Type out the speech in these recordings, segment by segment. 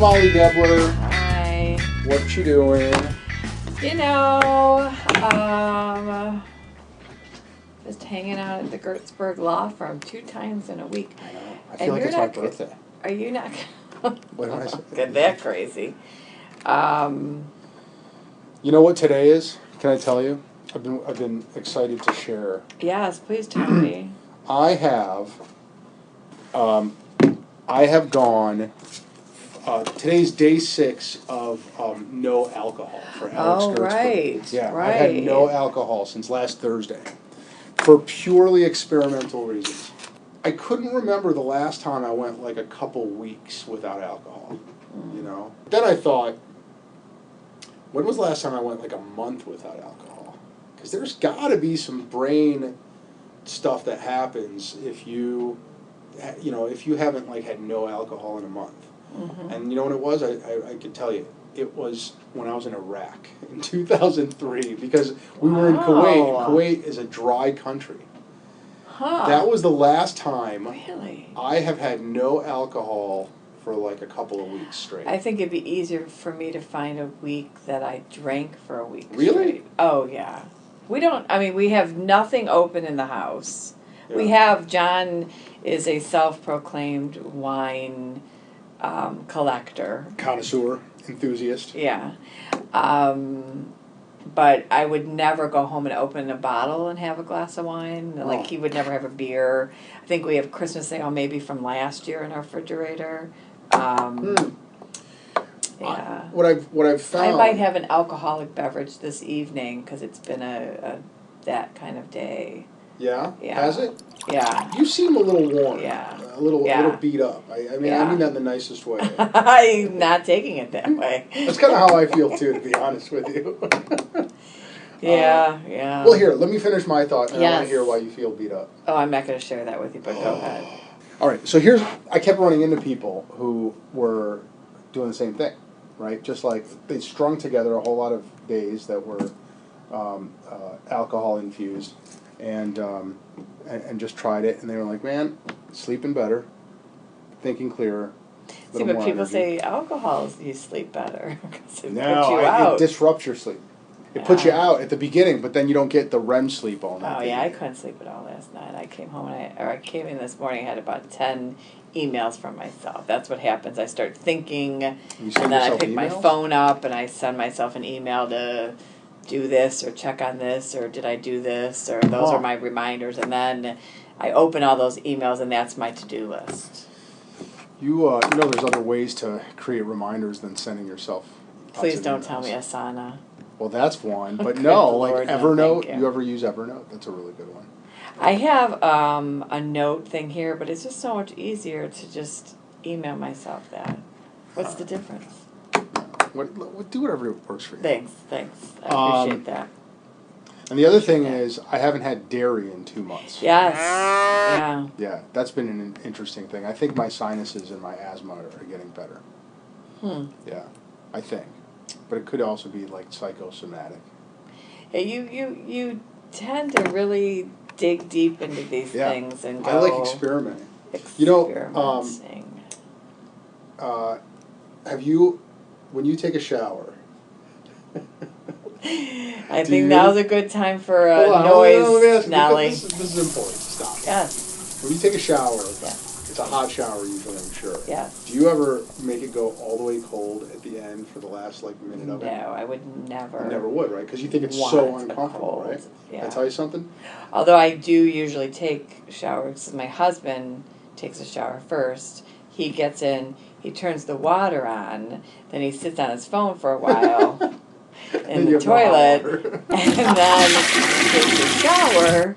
Molly Debler. Hi. What you doing? You know, just hanging out at the Gertzberg Law Firm 2 times in a week. I know. I feel like it's my birthday. Are you not? What did I say? Get that crazy. You know what today is? Can I tell you? I've been excited to share. Yes, please tell me. I have gone. Today's day 6 of no alcohol for Alex Gertzberg. Right. Yeah, right. I've had no alcohol since last Thursday for purely experimental reasons. I couldn't remember the last time I went like a couple weeks without alcohol, you know? Then I thought, when was the last time I went like a month without alcohol? Because there's got to be some brain stuff that happens if you haven't like had no alcohol in a month. Mm-hmm. And you know what it was? I could tell you. It was when I was in Iraq in 2003 because we were in Kuwait. And Kuwait is a dry country. Huh. That was the last time Really? I have had no alcohol for like a couple of weeks straight. I think it'd be easier for me to find a week that I drank for a week Really? straight. Oh, yeah. We have nothing open in the house. Yeah. We have, John is a self-proclaimed wine collector. Connoisseur, enthusiast. Yeah. But I would never go home and open a bottle and have a glass of wine. Oh. Like, he would never have a beer. I think we have Christmas ale maybe from last year in our refrigerator. Yeah. What I've found. I might have an alcoholic beverage this evening because it's been a that kind of day. Yeah? Yeah. Has it? Yeah. You seem a little worn. Yeah. A little Yeah. beat up. I mean Yeah. that in the nicest way. I'm not taking it that way. That's kind of how I feel too, to be honest with you. Yeah. Well, here, let me finish my thought, and I want Yes. to hear why you feel beat up. Oh, I'm not going to share that with you, but go ahead. All right, so I kept running into people who were doing the same thing, right? Just like they strung together a whole lot of days that were alcohol infused, and just tried it, and they were like, "Man, sleeping better, thinking clearer." See, but people say alcohol, you sleep better because it puts you it out. disrupts your sleep. It puts you out at the beginning, but then you don't get the REM sleep all night. Oh yeah, I couldn't sleep at all last night. I came home I came in this morning. I had about 10 emails from myself. That's what happens. I start thinking, and then I pick my phone up and I send myself an email to do this or check on this or did I do this or those are my reminders. And then I open all those emails and that's my to-do list. You there's other ways to create reminders than sending yourself. Please don't tell me Asana. Well, that's one, but no, like Lord, no, Evernote. thank you. You ever use Evernote? That's a really good one. I have a note thing here, but it's just so much easier to just email myself that. What's the difference? Do whatever works for you. Thanks. I appreciate that. And the other thing is, I haven't had dairy in 2 months. Yes. Yeah. Yeah, that's been an interesting thing. I think my sinuses and my asthma are getting better. Yeah, I think. But it could also be like psychosomatic. Yeah, you tend to really dig deep into these things and go. I like experimenting. Have you, when you take a shower? I think now's a good time for a noise, Nelly. This is important. Stop. Yes. When you take a shower, Yes. it's a hot shower usually, I'm sure. Yes. Do you ever make it go all the way cold at the end for the last minute of it? No, I would never. You never would, right? Because you think it's so uncomfortable, right? Yeah. Can I tell you something? Although I do usually take showers. My husband takes a shower first. He gets in, he turns the water on, then he sits on his phone for a while in the toilet, and then he takes a shower,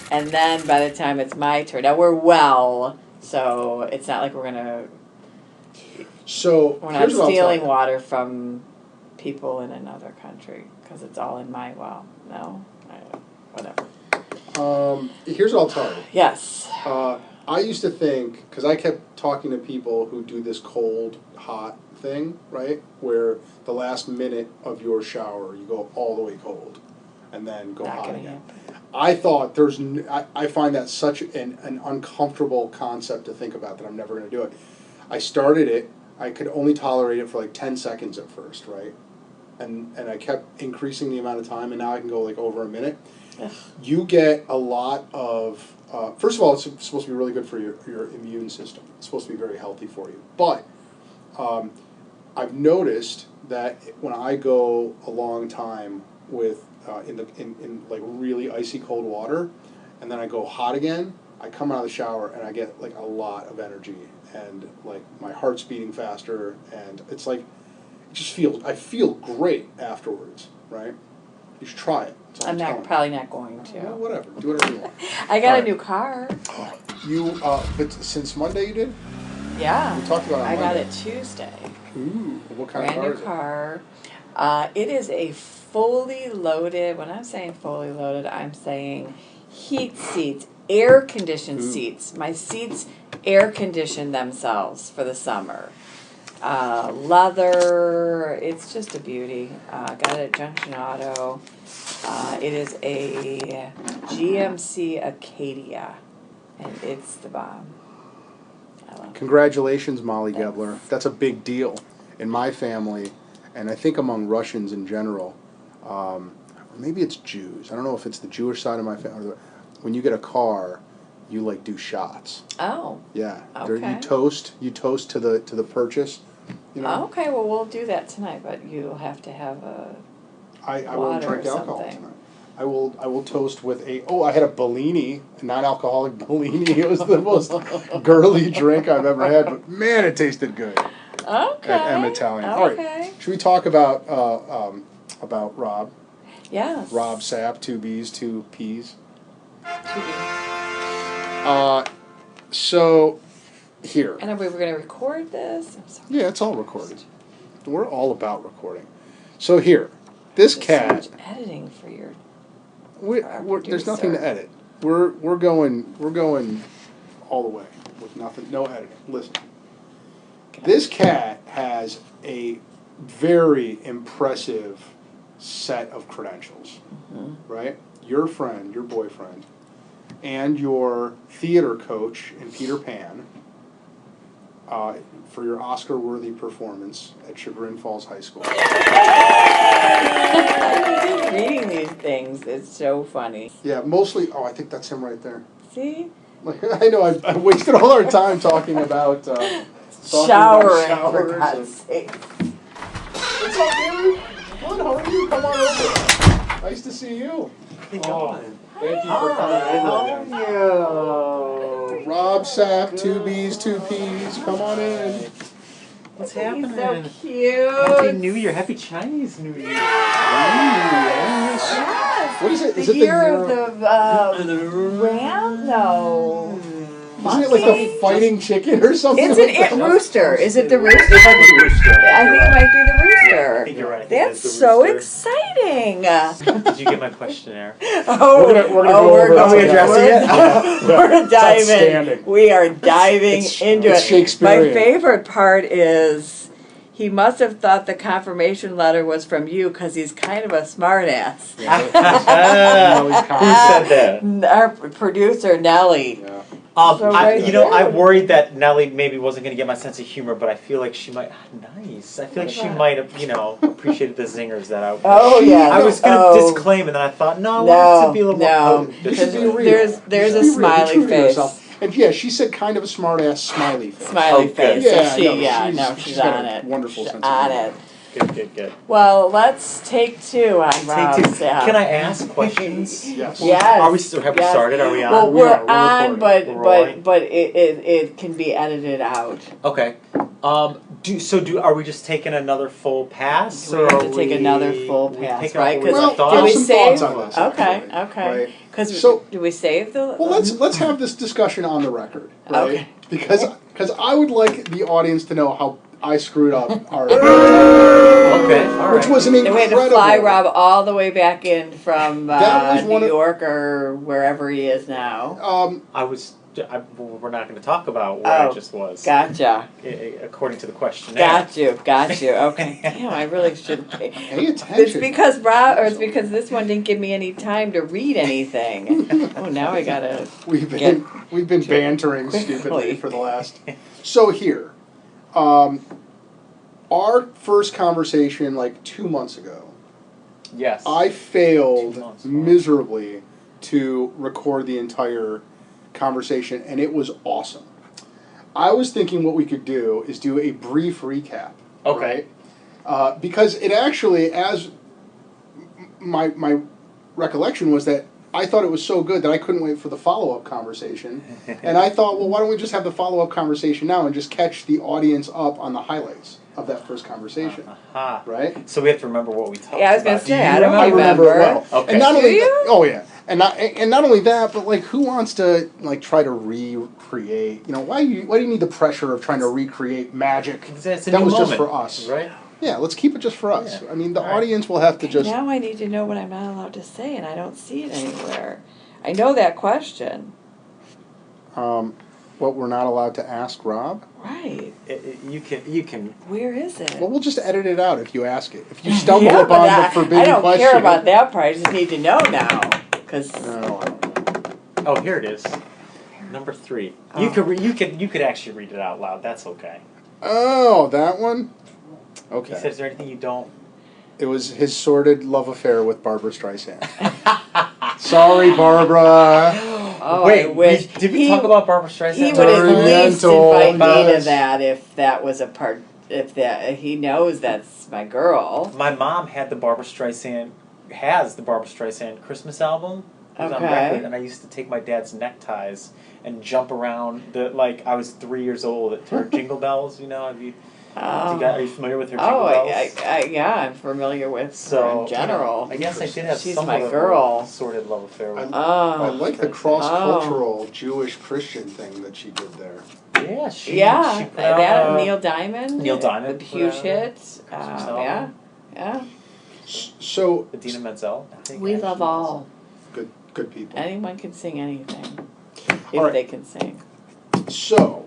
and then by the time it's my turn, now we're well, so it's not like we're not stealing water from people in another country, because it's all in my well. No? Whatever. Here's what I'll tell you. Yes. I used to think, because I kept talking to people who do this cold, hot thing, right? Where the last minute of your shower, you go all the way cold and then go hot again. I thought I find that such an uncomfortable concept to think about that I'm never going to do it. I started it. I could only tolerate it for like 10 seconds at first, right? And I kept increasing the amount of time, and now I can go like over a minute. Ugh. You get a lot of, first of all, it's supposed to be really good for your immune system. It's supposed to be very healthy for you. But I've noticed that when I go a long time with in like really icy cold water, and then I go hot again, I come out of the shower and I get like a lot of energy, and like my heart's beating faster, and it's like I feel great afterwards, right? You should try it. I'm probably not going to. Well, whatever. Do whatever you want. I got a new car. You but since Monday you did? Yeah. We talked about it on I got Monday. it Tuesday. Ooh, what kind Brand of car new car. It is a fully loaded. When I'm saying fully loaded, I'm saying heat seats, air conditioned seats. My seats air condition themselves for the summer. Leather. It's just a beauty. Got it at Junction Auto. It is a GMC Acadia, and it's the bomb. I love it. Congratulations, Molly Gebler. That's a big deal in my family, and I think among Russians in general. Or maybe it's Jews. I don't know if it's the Jewish side of my family. When you get a car, you like do shots. Oh. Yeah. Okay. You toast to the purchase. You know? Okay, well, we'll do that tonight, but you'll have to have I won't water drink or alcohol something. tonight. I will toast with I had a Bellini, a non-alcoholic Bellini. It was the most girly drink I've ever had, but man, it tasted good. Okay. At M Italian. All right. Should we talk about Robb? Yes. Robb Sapp, 2 B's, 2 P's. So here. And we were going to record this? I'm sorry. Yeah, it's all recorded. We're all about recording. So here, this There's cat. so much editing for your. There's nothing to edit. We're going all the way with nothing, no editing. Listen, this cat has a very impressive set of credentials, right? Your friend, your boyfriend, and your theater coach in Peter Pan. For your Oscar-worthy performance at Chagrin Falls High School. Just reading these things is so funny. Yeah, mostly. Oh, I think that's him right there. See? Like, I know I wasted all our time talking about Showering, for showers God's sake. What's up, dude? Good, how are you? Come on over. Nice to see you. Thank you for coming over. Robb Sapp, 2 B's, 2 P's. Come on in. What's happening? So cute. Happy New Year. Happy Chinese New Year. Yes. What is it? The Is it year of the ram? No. Isn't it like the fighting chicken or something? It's like an that? rooster. Is it the rooster? It's like the rooster. I think it might be the rooster. I think you're right. I think That's it's the so rooster. exciting. Did you get my questionnaire? Oh, We're gonna go over it. Are we addressing it? Yeah. We're It's diving. outstanding. We are diving into it's it. Shakespearean. My favorite part is he must have thought the confirmation letter was from you because he's kind of a smartass. Who said that? Our producer Nellie. Yeah. So right I there. worried that Nellie maybe wasn't going to get my sense of humor, but I feel like she might. Nice. I feel like she might have, appreciated the zingers that I. Oh yeah. I was going to disclaim, and then I thought, no, I want it to be a little more potent. You should be real. There's You a should be real. Be smiley true to face. yourself. And yeah, she said kind of a smart-ass smiley face. Smiley face. Yeah, So she's she's got on a it. wonderful She's sense of on humor. it. Good. Well, let's take 2 on Robb Take 2. Sapp. Can I ask questions? Yes. Yes. Have we started? Are we on? Well, We we're are. We're on, recording. We're rolling. but it can be edited out. Okay. Are we just taking another full pass? We or have to are take another full we pass, picking up right? where we Well, left off? did we some save? thoughts on this, Okay, actually, okay. right? Because So- did we save the? Well, let's have this discussion on the record, right? Okay. Because I would like the audience to know how I screwed up our. Okay, all right. Which was an And we incredible. had to fly Robb all the way back in from That was one New of- York or wherever he is now. We're not going to talk about where I just was. Gotcha. According to the questionnaire. Got you. Okay. Damn, I really shouldn't pay. Pay It's attention. because this one didn't give me any time to read anything. Oh, now I gotta. We've been bantering quickly. stupidly for the last. So here, our first conversation like 2 months ago, Yes. I 2 failed months, wow. miserably to record the entire conversation, and it was awesome. I was thinking what we could do is do a brief recap. Okay. Right? Because it actually, as my recollection was that I thought it was so good that I couldn't wait for the follow-up conversation. And I thought, well, why don't we just have the follow-up conversation now and just catch the audience up on the highlights of that first conversation. Uh-huh. Right? So we have to remember what we talked about. Yeah, I was gonna say, Do you I don't I remember it well. Okay. And not Do only you? oh yeah. And not only that, but like who wants to like try to recreate, why do you need the pressure of trying to recreate magic It's a that new was just moment, for us. right? Yeah, let's keep it just for us. Yeah. I mean, the All right. audience will have to just Now I need to know what I'm not allowed to say, and I don't see it anywhere. I know that question. what we're not allowed to ask Rob. Right. You can. Where is it? Well, we'll just edit it out if you ask it. If you stumble Yeah, but upon the forbidden I don't question. care about that part. I just need to know now. Because No, I don't know. Oh, here it is. Number 3. Oh. You could actually read it out loud. That's okay. Oh, that one? He Okay. said, "Is there anything you don't?" It was his sordid love affair with Barbara Streisand. Sorry, Barbara. oh, Wait, I wish did we talk about Barbara Streisand? He would at least Oriental, invite me to yes. that if that was a part. If that he knows that's my girl. My mom had the Barbara Streisand Christmas album. It was on Okay. record, and I used to take my dad's neckties and jump around like I was 3 years old to her Jingle Bells. Are you familiar with her Jingle Bells? Yeah, I'm familiar with So, her in general. I guess I did have She's some my of a girl. sordid love affair with. I like the Oh. cross-cultural Jewish-Christian thing that she did there. Yeah, she put that out, Neil Diamond. Neil Diamond the put huge out hit. Christmas album. Yeah. So, Idina Menzel, I think. We actually love was. all. good people. Anyone can sing anything if All right. they can sing. So,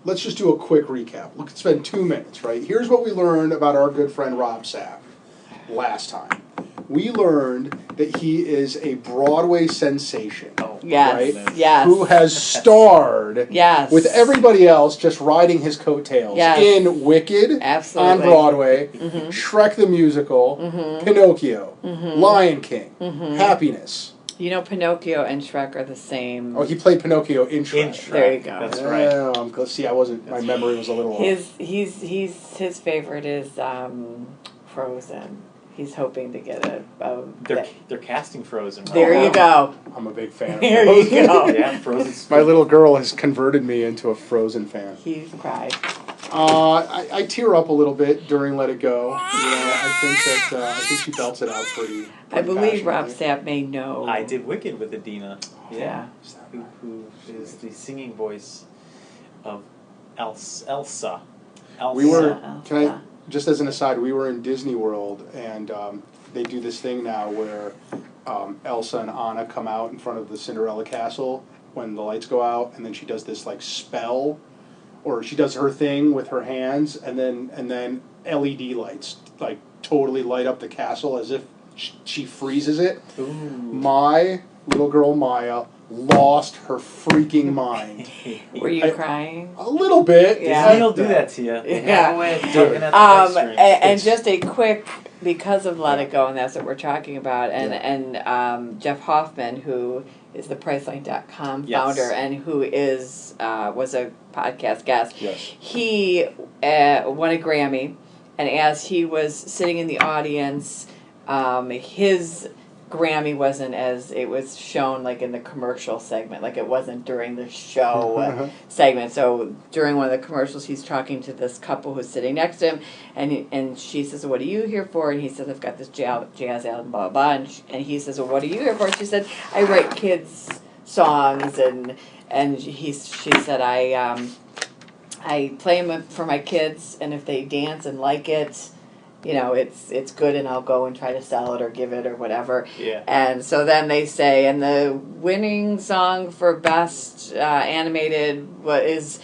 let's just do a quick recap. Let's spend 2 minutes, right? Here's what we learned about our good friend Robb Sapp last time. We learned that he is a Broadway sensation. Oh, Yes. Right? Yes. Who has starred Yes. with everybody else just riding his coattails Yes. in Wicked Absolutely. on Broadway, Mhm. Shrek the Musical, Mhm. Pinocchio, Mhm. Lion King, Mhm. Happiness. Pinocchio and Shrek are the same. Oh, he played Pinocchio in Shrek. In Shrek. There you go. That's right. Oh, I'm close. See, I wasn't. My memory was a little off. His favorite is Frozen. He's hoping to get They're casting Frozen. Right there now. you go. I'm a big fan of There Frozen. you go. Yeah, Frozen's. My little girl has converted me into a Frozen fan. He cried. I tear up a little bit during Let It Go. I think she belts it out pretty I believe Robb passionately. Sapp may know. I did Wicked with Idina. Yeah. Who is the singing voice of Elsa. We were. Elsa. Can I just as an aside? We were in Disney World, and they do this thing now where Elsa and Anna come out in front of the Cinderella castle when the lights go out, and then she does this like spell, or she does her thing with her hands, and then LED lights like totally light up the castle as if she freezes it. Ooh. My little girl Maya lost her freaking mind. Were you crying? A little bit. Yeah. Disney will do that to you. Yeah. Tugging at the heartstrings. And just a quick, because of Let It Go, and that's what we're talking about, and Jeff Hoffman, who is the Priceline.com Yes. founder and who was a podcast guest, Yes. he won a Grammy, and as he was sitting in the audience, his Grammy wasn't as it was shown like in the commercial segment, like it wasn't during the show segment. So during one of the commercials, he's talking to this couple who's sitting next to him, and she says, "What are you here for?" And he says, "I've got this jazz album, blah blah." And he says, "Well, what are you here for?" She said, "I write kids songs," and she said, I play them for my kids, and if they dance and like it, it's good, and I'll go and try to sell it or give it or whatever." Yeah. And so then they say, and the winning song for Best Animated is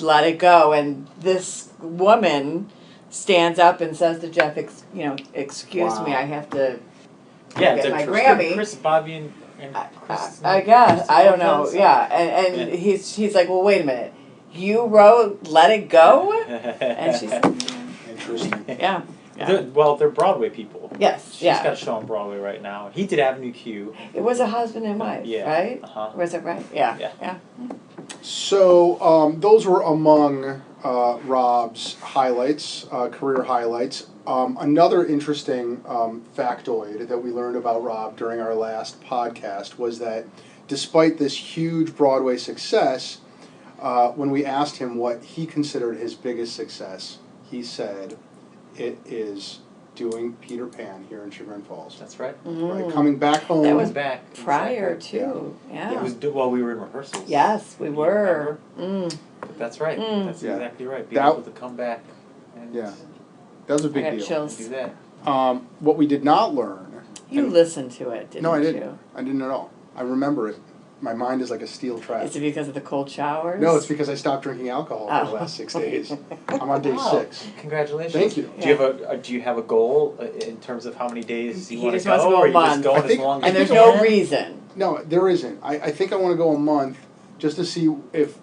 Let It Go. And this woman stands up and says to Jeff, "Excuse me, Wow. I have to Yeah, get it's my Chris, Grammy." Chris, Bobby, and Chris. I guess. I don't know. Chris- Yeah. And Yeah. he's like, "Well, wait a minute. You wrote Let It Go?" And she said, Interesting. Yeah. They're Broadway people. Yes. She's Yeah. got a show on Broadway right now. He did Avenue Q. It was a husband and wife, Yeah. right? Was it right? Yeah. Yeah. So those were among Robb's highlights, career highlights. Another interesting factoid that we learned about Robb during our last podcast was that despite this huge Broadway success, when we asked him what he considered his biggest success, he said it is doing Peter Pan here in Chagrin Falls. That's right. Right, coming back home. That was back prior exactly. too. Yeah. It was while we were in rehearsals. Yes, we were. But that's right. That's Yeah. exactly right. Being able to come back and Yeah. That was a big I got deal. chills. do that. What we did not learn. You listened to it, didn't you? No, I didn't. I didn't at all. I remember it. My mind is like a steel trap. Is it because of the cold showers? No, it's because I stopped drinking alcohol for the last 6 days. I'm on day Wow. 6. Congratulations. Thank you. Do you have a goal in terms of how many days you He want to just go, wants to go or a you just month. going I think- as long as And you there's can? no reason. No, there isn't. I think I want to go a month just to see if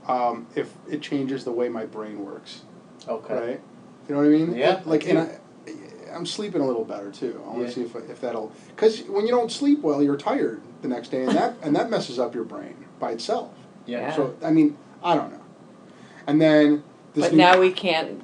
it changes the way my brain works. Okay. Right? You know what I mean? Yeah, Like, I and I'm sleeping a little better too. I want Yeah. to see if that'll, because when you don't sleep well, you're tired the next day, and that messes up your brain by itself. Yeah. So I mean, I don't know. And then this But new, now we can't.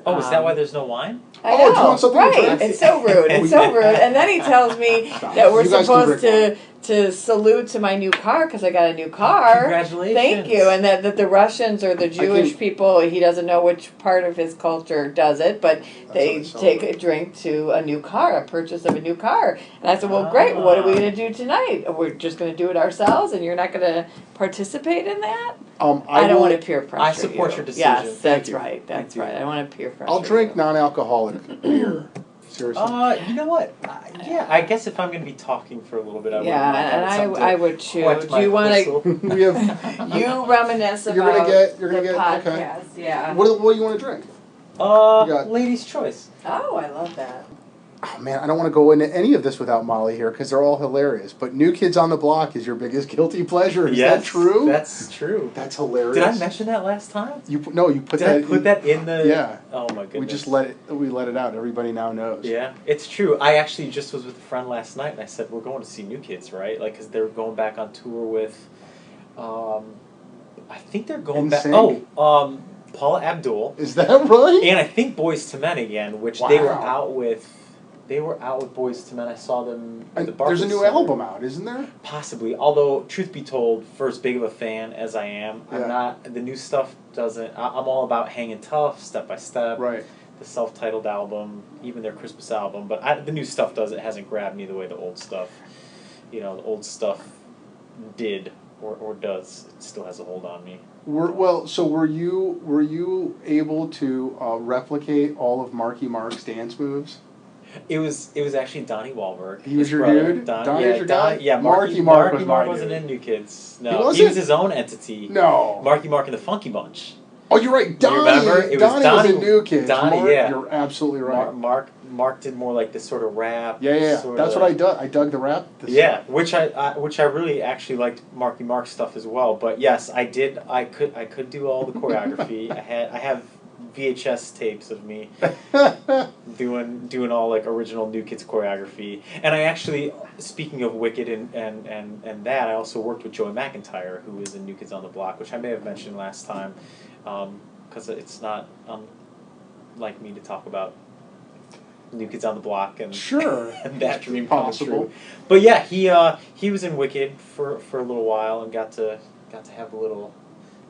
Oh, is that why there's no wine? I Oh, do you know, want something to right? drink? It's so rude. It's so rude. And then he tells me Stop. that we're You guys can supposed drink to salute to my new car because I got a new car. Congratulations. Thank you. And that the Russians or the Jewish think- people, he doesn't know which part of his culture does it, but they how they take celebrate. a drink to a new car, a purchase of a new car. And I said, well, great. What are we going to do tonight? We're just going to do it ourselves, and you're not going to participate in that? I don't want to peer pressure. I support you. your decision. Yes, that's you. right. That's Thank right. you. I don't want to peer pressure. I'll drink you. non-alcoholic beer. Seriously. You know what? Yeah, I guess if I'm going to be talking for a little bit, I Yeah, wouldn't mind and having something I to would too. wet Do my you want whistle. We have. You reminisce You're about gonna get. the Okay. podcast. Yeah. What do you want to drink? got- Ladies' choice. Oh, I love that. Oh man, I don't want to go into any of this without Molly here because they're all hilarious. But New Kids on the Block is your biggest guilty pleasure. Is that true? That's true. That's hilarious. Did I mention that last time? You put Did I put that in the? Yeah. Oh my goodness. We just let it out. Everybody now knows. Yeah, it's true. I actually just was with a friend last night, and I said we're going to see New Kids, right? Like, because they're going back on tour with, I think they're going back. NSYNC? Paula Abdul, Is that right? and I think Boys to Men again, which they were Wow. out with. They were out with Boys to Men. I saw them at the And Barclays there's a new Center. album out, isn't there? Possibly, although truth be told, for as big of a fan as I am, Yeah. I'm not. The new stuff doesn't. I'm all about hanging tough, step by step. Right. The self-titled album, even their Christmas album, but the new stuff hasn't grabbed me the way the old stuff, the old stuff did or does. It still has a hold on me. Were you able to replicate all of Marky Mark's dance moves? It was actually Donnie Wahlberg. He was his your brother. dude? Donnie, Donnie's yeah, your guy? Yeah, Marky Mark was my wasn't dude. in New Kids. He No, he wasn't? was his own entity. No. Marky Mark and the Funky Bunch. Oh, you're right. Donnie. remember? It was Donnie was Donnie- a New Kids. Donnie, Mark, yeah. You're absolutely right. Mark did more like this sort of rap. Yeah. sorta- That's what I dug. I dug the rap. Yeah, which I really actually liked Marky Mark stuff as well. But yes, I did. I could do all the choreography. I have VHS tapes of me doing all like original New Kids choreography. And I actually, speaking of Wicked and that, I also worked with Joey McIntyre, who is in New Kids on the Block, which I may have mentioned last time, because it's not like me to talk about New Kids on the Block and Sure. and that dream come Possible. true. But yeah, he was in Wicked for a little while and got to have a little,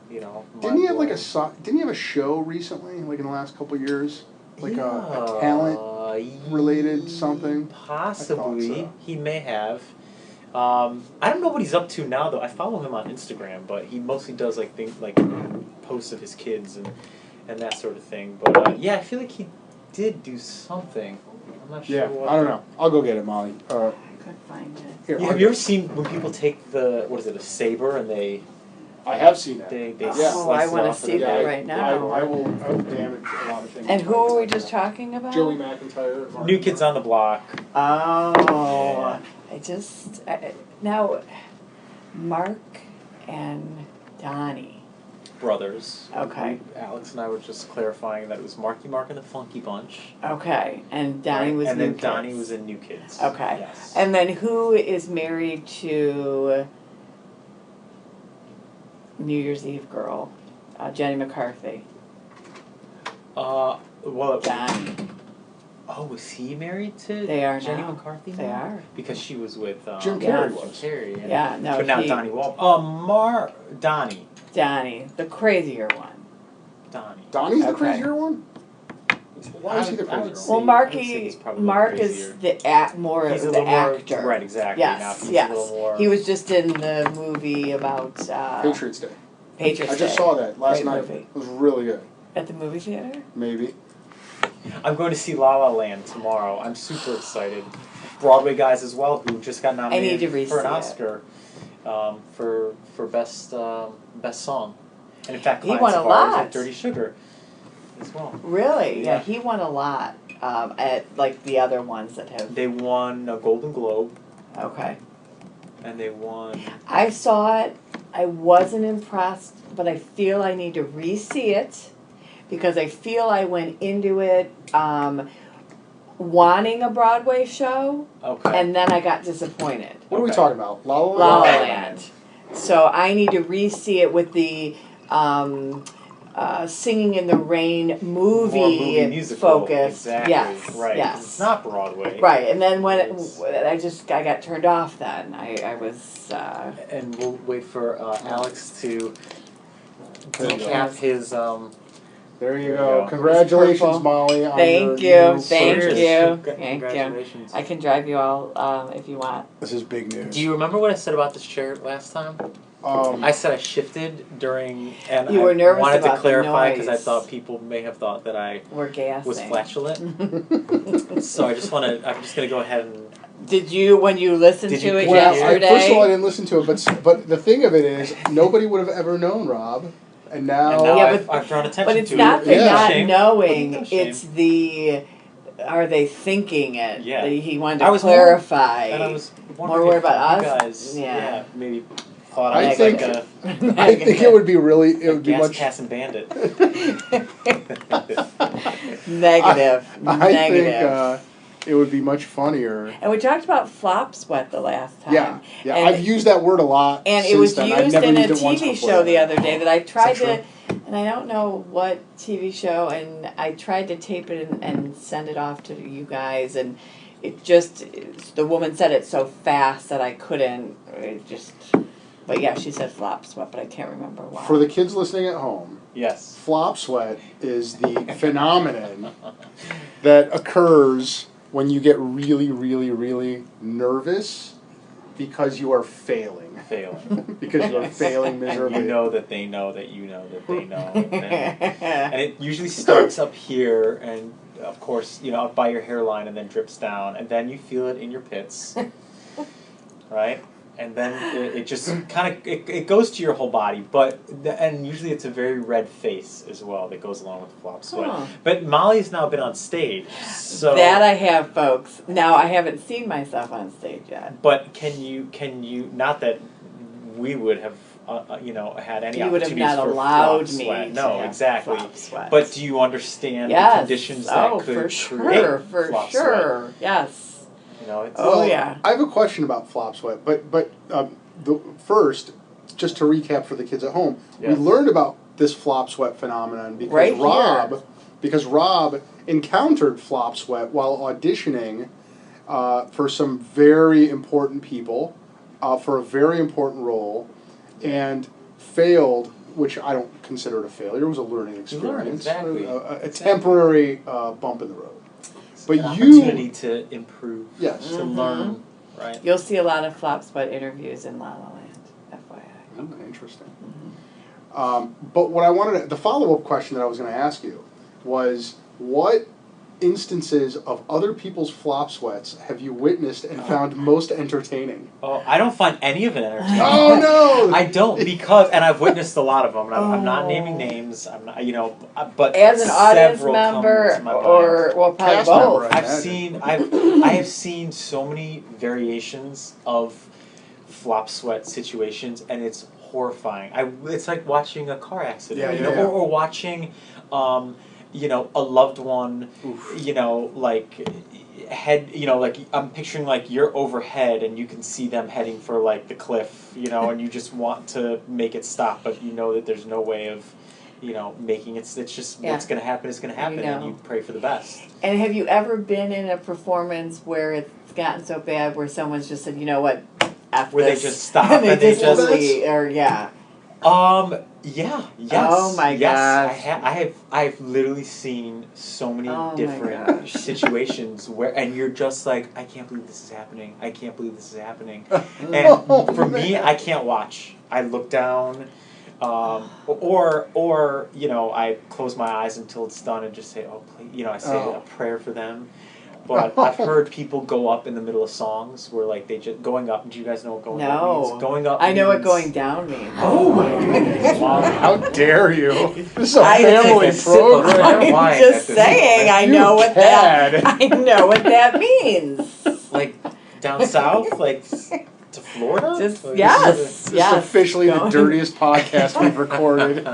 Didn't he have like mind-blowing- Didn't he have a show recently, like in the last couple of years, like Yeah, a talent related something? Possibly, I thought so. he may have. I don't know what he's up to now though. I follow him on Instagram, but he mostly does like things like posts of his kids and that sort of thing. But yeah, I feel like he did do something. I'm not sure. Yeah, what. I don't know. I'll go get it, Molly. I couldn't find it. Here, Yeah, I'll have you go. ever seen when people take a saber and they I have seen that. they Yeah. slice Oh, I it wanna off of see the that bag? right now. I will damage a lot of things. And who are we just talking about? Joey McIntyre. Mark New Kids on the Block. Oh, Yeah. now, Mark and Donnie. brothers. Okay. Alex and I were just clarifying that it was Marky Mark and the Funky Bunch. Okay. And Donnie Right? was and New then Kids. Donnie was in New Kids. Okay. Yes. And then who is married to New Year's Eve girl? Jenny McCarthy. Well, Donnie. oh, was he married to They are Jenny now. McCarthy? They now? are. Because she was with Jim Yeah. Carrey was. Jim Carrey. And, Yeah, no, but now he- Donnie Wahlberg. Donnie. Donnie, the crazier one. Donnie. Donnie's the Okay. crazier one? Why is he the I would crazier say- one? Well, I would say he's probably a little Mark crazier. is the more He's a the little more actor. right, exactly. Now Yes, he's yes. a little more. He was just in the movie about Patriots Day. Patriots I just Day. saw that last Great night. movie. It was really good. At the movie theater. Maybe. I'm going to see La La Land tomorrow. I'm super excited. Broadway guys as well who just got nominated to for re-see an it. Oscar for best song. And in fact, He clients won a of ours lot. at Dirty Sugar as well. Really? Yeah, Yeah. he won a lot. At like the other ones that have. They won a Golden Globe Okay. and they won. I saw it. I wasn't impressed, but I feel I need to re-see it because I feel I went into it wanting a Broadway show, Okay. and then I got disappointed. What are we Okay. talking about? La La Land? La La Land. Land. So I need to re-see it with the Singing in the Rain More movie musical. focus. Exactly. Yes. Right. 'cause Yes. It's not Broadway. Right, and then when It's- I got turned off. Then I was. And we'll wait for Alex to There you go. decaf his. There you There go. you go. Congratulations, Purple. Molly. On Thank your you. new Thank purchase. you. Congratulations. I can drive you all if you want. This is big news. Do you remember what I said about this chair last time? I said I shifted during, and You I were nervous wanted about to the clarify because I noise. thought people may have thought that I We're gassing. was flatulent. So I'm just gonna go ahead and. Did you when you listened Did to you- it well, yesterday? first of all, I didn't listen to it, but the thing of it is, nobody would have ever known, Rob. And now, And now Yeah, I've drawn attention but it's to not it. the Yeah. not Shame. knowing. No shame. It's the are they thinking it? Yeah. He wanted I to was clarify. And I was More wondering worried if about you us? guys, Yeah. maybe thought I I was think- like a I think it would be really, it would be gas much. passing bandit. Negative. I Negative. think it would be much funnier. And we talked about flop sweat the last time. Yeah, yeah. And- I've used that word a lot. And it since was then. I've used never in a used it once TV before show the that. other day that I tried Is that to, and I don't know what TV show, and I tried to tape it and send it off to you guys, and it just, the woman said it so fast that I couldn't, it just, but yeah, she said flop sweat, but I can't remember why. For the kids listening at home, Yes. flop sweat is the phenomenon that occurs when you get really, really, really nervous because you are failing. Failing. Because you are Yes. failing And miserably. you know that they know that you know that they know. And it usually starts up here, and of course, up by your hairline, and then drips down, and then you feel it in your pits, right? And then it just kind of it goes to your whole body, and usually it's a very red face as well that goes along with the flop sweat. Huh. But Molly's now been on stage, so That I have, folks. Now, I haven't seen myself on stage yet. But can you? Not that we would have, had any You would have opportunities not for allowed flop me sweat. to No, have exactly. flop sweat. But do you understand Yes. the conditions that could for create sure, for flop sure. sweat? Yes. It's Oh, Well, yeah. I have a question about flop sweat, but first, just to recap for the kids at home, we Yes. learned about this flop sweat phenomenon because Right here. Rob encountered flop sweat while auditioning for some very important people for a very important role, and failed, which I don't consider it a failure. It was a learning experience, exactly. a temporary bump in the road. But an you, opportunity to improve, yes. to learn, right? You'll see a lot of flop sweat interviews in La La Land, FYI. Interesting. But what I wanted the follow-up question that I was going to ask you was, what instances of other people's flop sweats have you witnessed and found most entertaining? Oh, I don't find any of it entertaining. Oh no! I don't, and I've witnessed a lot of them. And I'm not naming names. I'm not, but As an audience several come member, to my mind. or, well, probably Cast both. member, I have seen so many variations of flop sweat situations, and it's horrifying. It's like watching a car accident, Yeah, yeah. Or watching, you know, a loved one, Oof. you know, like head, you know, like I'm picturing like you're overhead and you can see them heading for like the cliff, you know, and you just want to make it stop, but you know that there's no way of, you know, making it. It's just what's going to happen is going to happen, and you pray for the best. And have you ever been in a performance where it's gotten so bad where someone's just said, you know what, F Where this, they just stop and and they just leave, or yeah. Yeah, yes. Oh my yes. gosh. I've literally seen so many Oh my different gosh. situations where, and you're just like, I can't believe this is happening. I can't believe this is happening. And for me, I can't watch. I look down, or you know, I close my eyes until it's done and just say, oh, please, you know, I say a prayer for them. But I've heard people go up in the middle of songs where like they just going up. Do you guys know what going up means? Going up. I know what means- going down means. Oh my goodness! Wow. How dare you? This is a I family just- program. I'm wine just at this saying. moment. I You know what that. cad. I know what that means. Like down south, like to Florida. Just Like, yes, This is yes. officially the Going- dirtiest podcast we've recorded.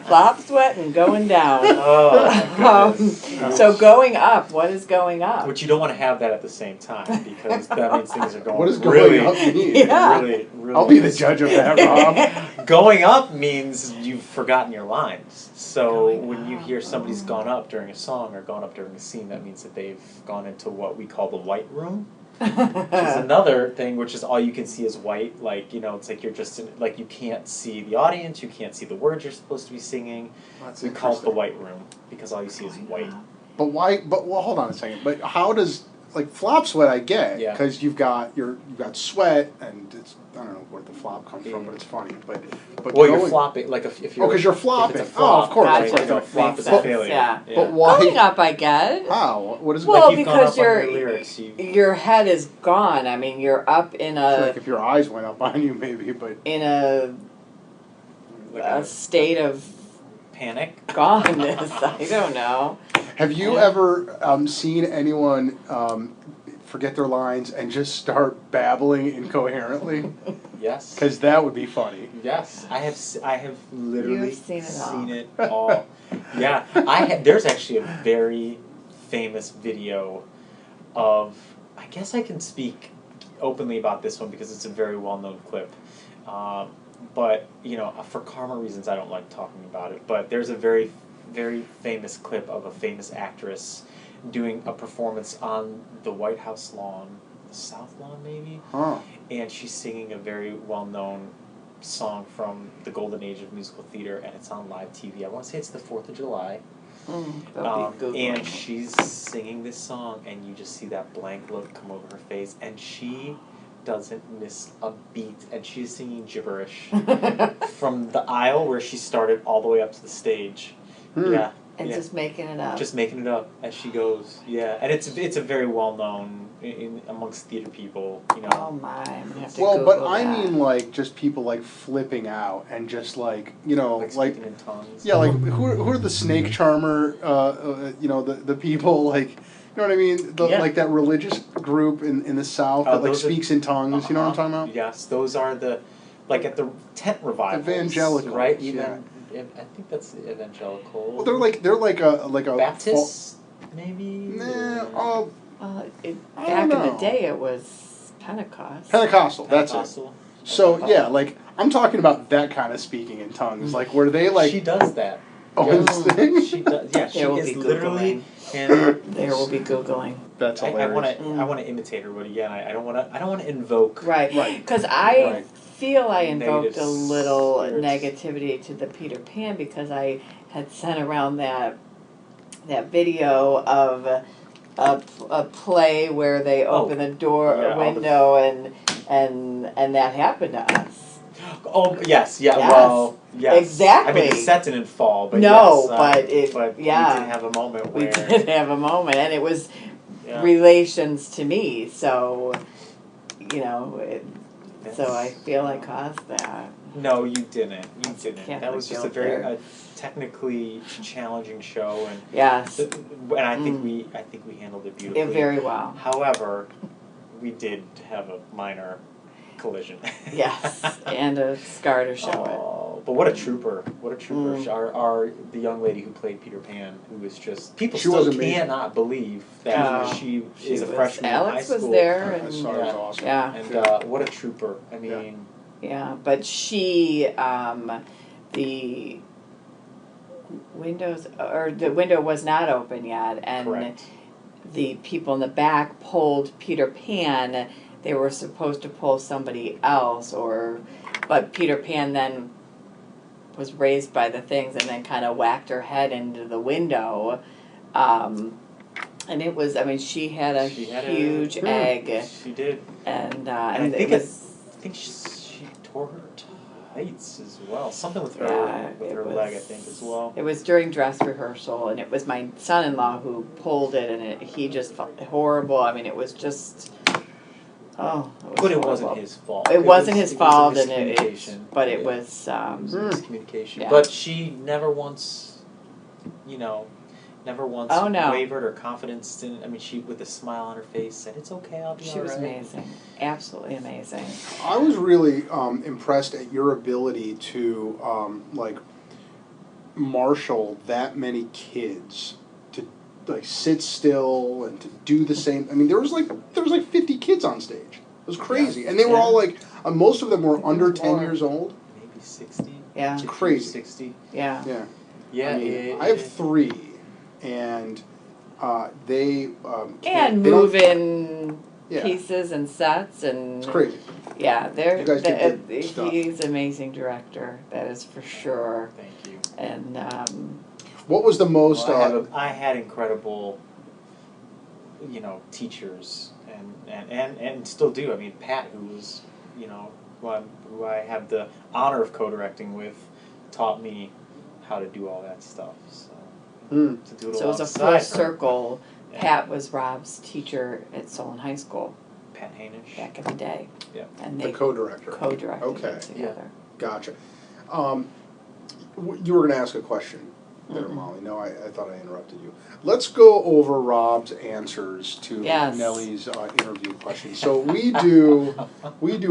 Flop sweating, going down. Oh my goodness. So going up. What is going up? But you don't want to have that at the same time because that means things are going. What does going really, up mean? Yeah. really, really. I'll be the judge of that, Rob. Going up means you've forgotten your lines. So Going when you up, hear somebody's gone up during a song or gone up during a scene, that means that they've gone into what we call the white room. Which is another thing, which is all you can see is white. Like, you know, it's like you're just in, like you can't see the audience, you can't see the words you're supposed to be singing. That's We call it the interesting. white room because all you see is white. But why? But well, hold on a second. But how does like flop sweat? I get Yeah. because you've got sweat and it's I don't know where the flop comes from, but it's funny. But Well, you're going- flopping, like if you're. Oh, 'cause you're if flopping. it's a flop, Oh, of course, right, of course. you know, Makes flop is a sense, failure. yeah. But why? Going up, I guess. How? What is it? Well, Like you've gone because up on your lyrics, your head is gone. I mean, you're up in I feel a like if your eyes went up on you, maybe. But like a state of panic. goneness. I don't know. have you ever seen anyone forget their lines and just start babbling incoherently? Yes. Because that would be funny. Yes, I have literally You've seen it it all. Yeah, there's actually a very famous video of. I guess I can speak openly about this one because it's a very well-known clip. But you know, for karma reasons, I don't like talking about it. But there's a very, very famous clip of a famous actress doing a performance on the White House lawn, the South Lawn maybe. Huh. And she's singing a very well-known song from the golden age of musical theater, and it's on live TV. I want to say it's the 4th of July. And she's singing this song, and you just see that blank look come over her face, and she doesn't miss a beat, and she's singing gibberish from the aisle where she started all the way up to the stage. Yeah. And yeah. just making it up. Just making it up as she goes. Yeah, and it's a very well known amongst theater people. You know. Oh my! I'm gonna have to Well, but Google I that. mean, like, just people, like, flipping out and just, like, you know, Like like, speaking in tongues. yeah, like, who are the snake charmer, you know, the people, like, you know what I mean? Yeah. Like, that religious group in the South that, like, those are- speaks in tongues, you know what I'm talking about? Yes, those are the, like at the tent revivals. Evangelicals, right? yeah. I think that's evangelical. Well, they're like a Baptist, maybe. Nah, I Back in don't the know. day, it was Pentecost. Pentecostal. That's it. Pentecostal. So yeah, like I'm talking about that kind of speaking in tongues, like where they like she does that. oh, Yeah. this thing? She does. Yeah, she There will is be literally. And There will be Googling. That's I hilarious. want to imitate her, but again, I don't want to invoke. Right. Right. Because I Right. feel I invoked Negative a little spirits. negativity to the Peter Pan because I had sent around that video of a play where they open the door yeah, or all the- window and that happened to us. Oh yes, yeah. Yes. Well, yes. Exactly. I mean, the set didn't fall, but No, yes, but we yeah. did have a moment We where did have a moment, and it was yeah. relations to me. So, you know, so I That's- feel I caused that. No, you didn't. You That's a didn't. Catholic That was just a guilt very there. technically challenging show, and Yes, and I think we handled it beautifully. very well. However, we did have a minor collision. Yes, and a scar to show Oh, but what a trooper! What a trooper! Our the young lady who played Peter Pan, who was just people She was still amazing. cannot believe that she is a freshman in high Alex school. was there, I and saw it was awesome. yeah. And what a trooper! I mean, yeah, but she, the window was not open yet, and correct. the people in the back pulled Peter Pan. They were supposed to pull somebody else, but Peter Pan then was raised by the things and then kind of whacked her head into the window. And it was, I mean, she had a huge egg. She did. And I it think was... I think she tore her tights as well. Something with her leg, I think, as well. It was during dress rehearsal, and it was my son-in-law who pulled it, and he just felt horrible. I mean, it was just... Oh, it was But it horrible. wasn't his fault. It wasn't his fault, was and it miscommunication. was. Miscommunication. Yeah. But she never once, Oh, no. wavered or confidence in. I mean, she with a smile on her face said, "It's okay, I'll be all right." She was amazing, absolutely amazing. I was really impressed at your ability to marshal that many kids to sit still and to do the same. I mean, there was like 50 kids on stage. It was crazy, and they were all most of them were under 10 years old. Maybe 60. Yeah. It's crazy. 60. Yeah. Yeah. Yeah. I mean, I have 3, and they And they don't- moving Yeah. pieces and sets and. It's crazy. Yeah, You guys did good stuff. he's an amazing director. That is for sure. Thank you. And What was the most? Well, I had incredible, teachers, and still do. I mean, Pat, who was, who I have the honor of co-directing with, taught me how to do all that stuff. So to do it so it was a full alongside her. circle. Yeah. Pat was Robb's teacher at Solon High School Pat Hainish. back in the day. Yeah. And the they co-director. co-directed Okay. it together. Gotcha. You were going to ask a question there, Mm-mm. Molly. No, I thought I interrupted you. Let's go over Robb's answers to Yes. Nellie's interview question. So we do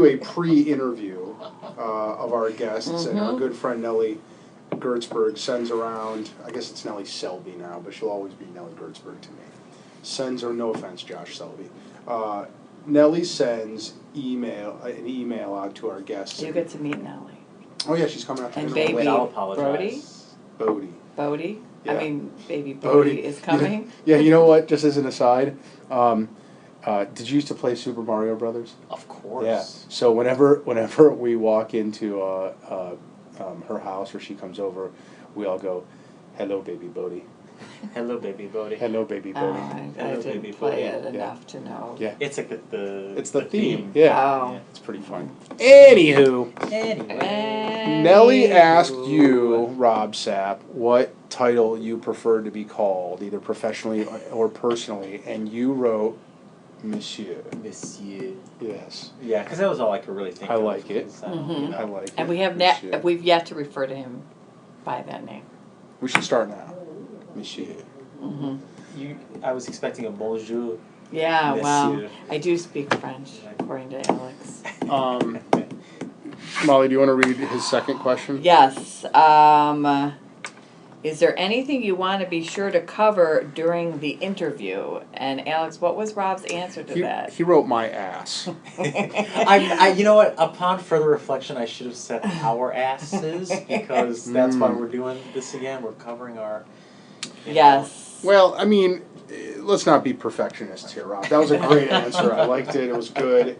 a pre-interview of our guests, and our good friend Nellie Gertzberg sends around. I guess it's Nellie Selby now, but she'll always be Nellie Gertzberg to me. Sends her, no offense, Josh Selby. Nellie sends an email out to our guests. You get to meet Nellie. Oh yeah, she's coming out to And visit. baby Wait, I'll apologize. Bodie. Bodie? Yeah. I mean, baby Bodie is coming. Yeah, you know what? Just as an aside, did you used to play Super Mario Brothers? Of course. Yeah. So whenever we walk into her house or she comes over, we all go, "Hello, baby Bodie." Hello, baby Bodie. Hello, baby Bodie. I Hello, didn't baby play Bodie. it enough to know. Yeah. It's like It's the theme. Yeah. Oh. It's pretty fun. Anywho, Anyway. Nellie asked you, Robb Sapp, what title you prefer to be called, either professionally or personally, and you wrote Monsieur. Monsieur. Yes. Yeah, because that was all I could really think I of. like it. Mhm. I like it. And Monsieur. we've yet to refer to him by that name. We should start now. Monsieur. Mm-hmm. I was expecting a bonjour. Yeah, well, Monsieur. I do speak French, according to Alex. Molly, do you want to read his second question? Yes. Is there anything you want to be sure to cover during the interview? And Alex, what was Robb's answer to that? He wrote my ass. You know what? Upon further reflection, I should have said our asses because that's why we're doing this again. We're covering our. Yes. Well, I mean, let's not be perfectionists here, Rob. That was a great answer. I liked it. It was good.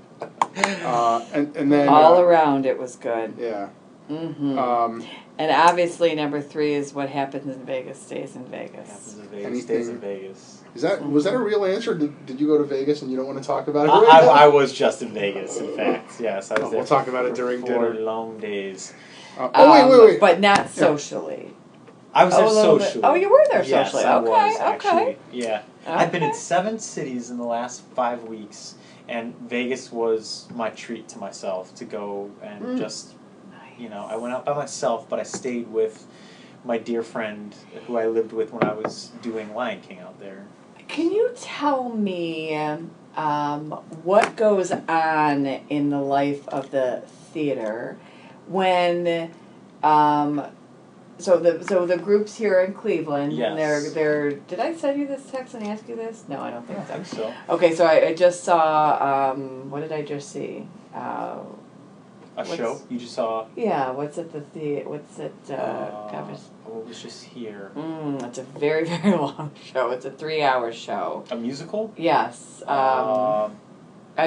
And then All around, it was good. Yeah. Mm-hmm. And obviously, number 3 is what happens in Vegas stays in Vegas. Happens in Vegas. Anything- Stays in Vegas. Was that a real answer? Did you go to Vegas and you don't want to talk about it? I was just in Vegas, in fact. Yes, I was there. We'll talk about it during for dinner. long days. Wait. But not socially. I was there a little bit. socially. Oh, you were there Yes, socially. I Okay, was, okay. actually. Yeah. I've been in Okay. 7 cities in the last 5 weeks, and Vegas was my treat to myself to go and just, I went out by myself, but I stayed with my dear friend who I lived with when I was doing Lion King out there. Can you tell me what goes on in the life of the theater when so the group's here in Cleveland, Yes. and they're did I send you this text and ask you this? No, I don't I think think so. so. Okay, so I just saw what did I just see? A show you just saw. Yeah, what's at the theater? What's it? What was just here? It's a very, very long show. It's a 3-hour show. A musical? Yes. Are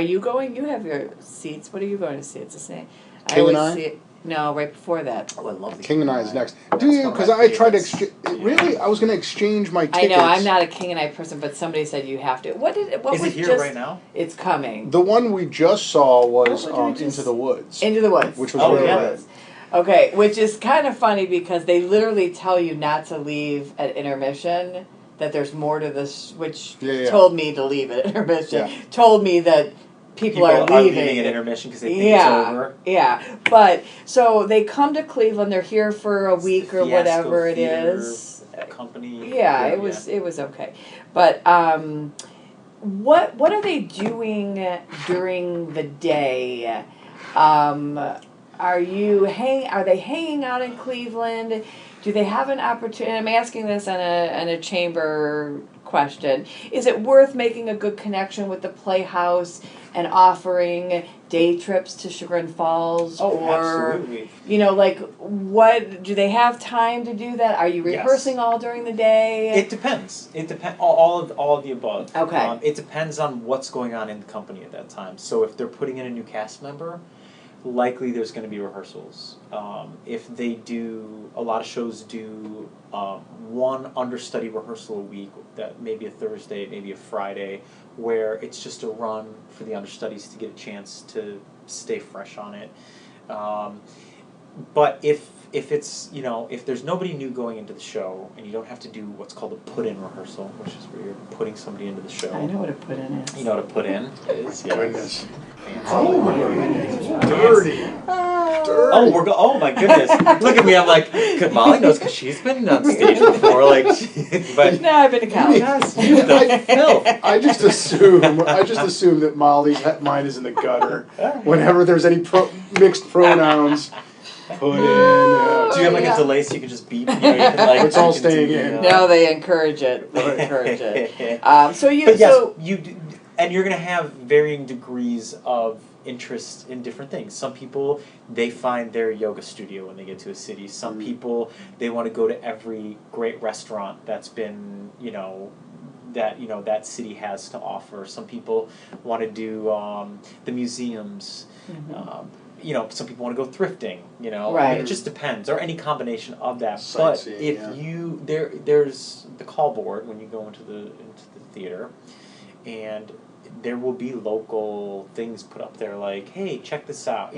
you going? You have your seats. What are you going to see? It's the same. King and I? See it. No, right before that. Oh, I love the King and I is next. That's Do you? one of Because my I tried to favorites. really, I was going to exchange my I tickets. know I'm not a King and I person, but somebody said you have to. What Is was it here just, right now? It's coming. The one we just saw was What did we just- Into the Woods. Into the Woods. Which was Oh, really yeah. good. Okay, which is kind of funny because they literally tell you not to leave at intermission. That there's more to this, which Yeah. told me to leave at intermission. Yeah. Told me that people are leaving at intermission because they think it's over. Yeah, but so they come to Cleveland. They're here for a It's week the or Fiasco whatever it Theater is. Company. Yeah, it was okay. But what are they doing during the day? Are they hanging out in Cleveland? Do they have an opportunity? I'm asking this on a chamber question. Is it worth making a good connection with the Playhouse and offering day trips to Chagrin Falls? Oh, or, absolutely. like, what, do they have time to do that? Are you rehearsing all during the day? It depends. All of the above. Okay. It depends on what's going on in the company at that time. So if they're putting in a new cast member, likely there's going to be rehearsals. If they do, a lot of shows do one understudy rehearsal a week, that maybe a Thursday, maybe a Friday, where it's just a run for the understudies to get a chance to stay fresh on it. But if it's, if there's nobody new going into the show and you don't have to do what's called a put-in rehearsal, which is where you're putting somebody into the show. I know what a put in is. You know what a put-in is? Yes. Goodness. Oh my goodness. Dirty. Oh my goodness! Look at me. I'm like, good. Molly knows because she's been on stage before. Like, but No, I've been to college. the filth. I just assume that Molly's mind is in the gutter. Whenever there's any mixed pronouns, put in. Do you have like a delay so you can just beep? You can, like, It's all you can staying do, in. No, they encourage it. They encourage it. But yes, you do, and you're going to have varying degrees of interest in different things. Some people, they find their yoga studio when they get to a city. Some people, they want to go to every great restaurant that's been, that city has to offer. Some people want to do the museums. Mm-hmm. Some people want to go thrifting. Right. I mean, it just depends, or any combination of that. Sightseeing, But if there's the call board when you go into the theater, and there will be local things put up there like, hey, check this out,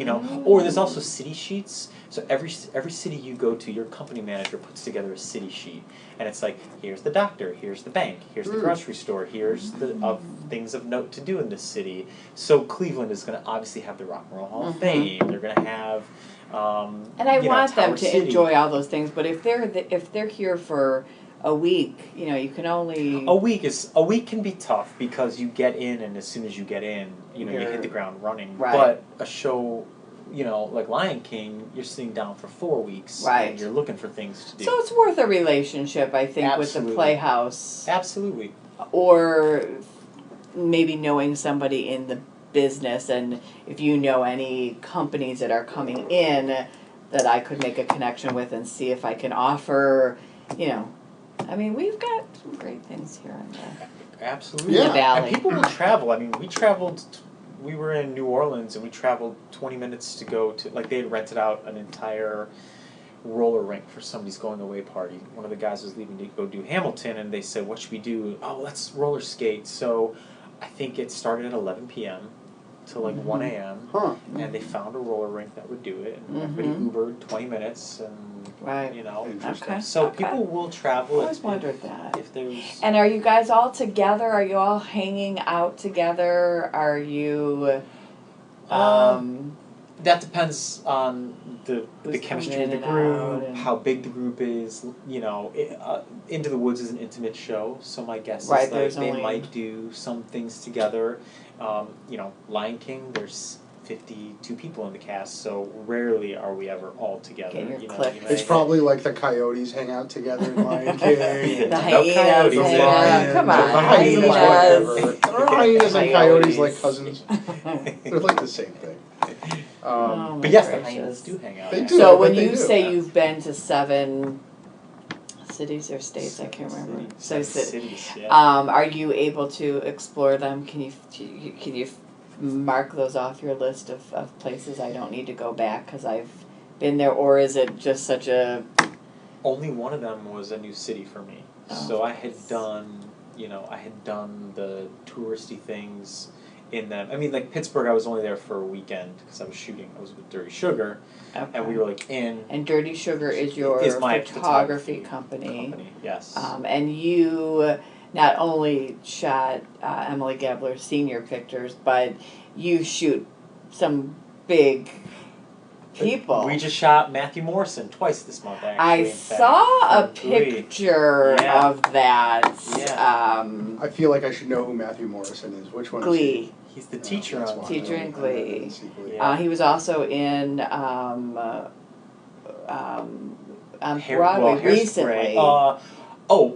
or there's also city sheets. So every city you go to, your company manager puts together a city sheet, and it's like, here's the doctor, here's the bank, here's the grocery store, here's the things of note to do in this city. So Cleveland is going to obviously have the Rock and Roll Hall of Fame. They're going to have, and I want them Tower to City. enjoy all those things. But if they're here for a week, you can only A week can be tough because you get in, and as soon as you get in, you hit the ground running. Right. But a show, like Lion King, you're sitting down for 4 weeks, Right. and you're looking for things to do. So it's worth a relationship, I think, with the Absolutely. Playhouse, Absolutely. or maybe knowing somebody in the business, and if you know any companies that are coming in that I could make a connection with and see if I can offer, I mean, we've got some great things here in the Absolutely. Yeah. Valley. And people will travel. I mean, we were in New Orleans, and we traveled 20 minutes to go to, like, they had rented out an entire roller rink for somebody's going away party. One of the guys was leaving to go do Hamilton, and they said, what should we do? Oh, let's roller skate. So I think it started at 11 p.m. to like 1 a.m. Huh. And they found a roller rink that would do it, and everybody Ubered 20 minutes, and Right. Interesting. Okay. So okay. people will I travel always wondered that. if there's. And are you guys all together? Are you all hanging out together? Are you That depends on the Who's chemistry of coming the in and out group, and- how big the group is. You know, Into the Woods is an intimate show, so my guess is Right, like there's they only- might do some things together. You know, Lion King, there's 52 people in the cast, so rarely are we ever all together. Get your you know, clique. you It's may- probably like the coyotes hang out together in Lion King. The No hyenas coyotes The in hang lions, out. Come or on, the hyenas, hyenas. whatever. Are hyenas and coyotes Coyotes. like cousins? They're like the same thing. Oh, my But yes, the gracious. hyenas do hang out. They actually. do. I So bet when they you do. say you've been to 7 cities or states, I can't remember. So Cities, yeah. are you able to explore them? Can you mark those off your list of places I don't need to go back because I've been there, or is it just such a Only one of them was a new city for me. Oh. So I had done the touristy things in them. I mean, like Pittsburgh, I was only there for a weekend because I was shooting. I was with Dirty Sugar, okay. and we were like in And Dirty Sugar is your Is my photography photography company. Yes. And you not only shot Emily Gebler's senior pictures, but you shoot some big people. We just shot Matthew Morrison twice this month, actually. I in fact, saw a from Glee. picture Yeah. of that. Yeah. I feel like I should know who Matthew Morrison is. Which one is he? Glee. He's the Oh, teacher that's on why. Teacher in I Glee. didn't see Glee. Yeah. He was also in on Broadway Hairspray. recently.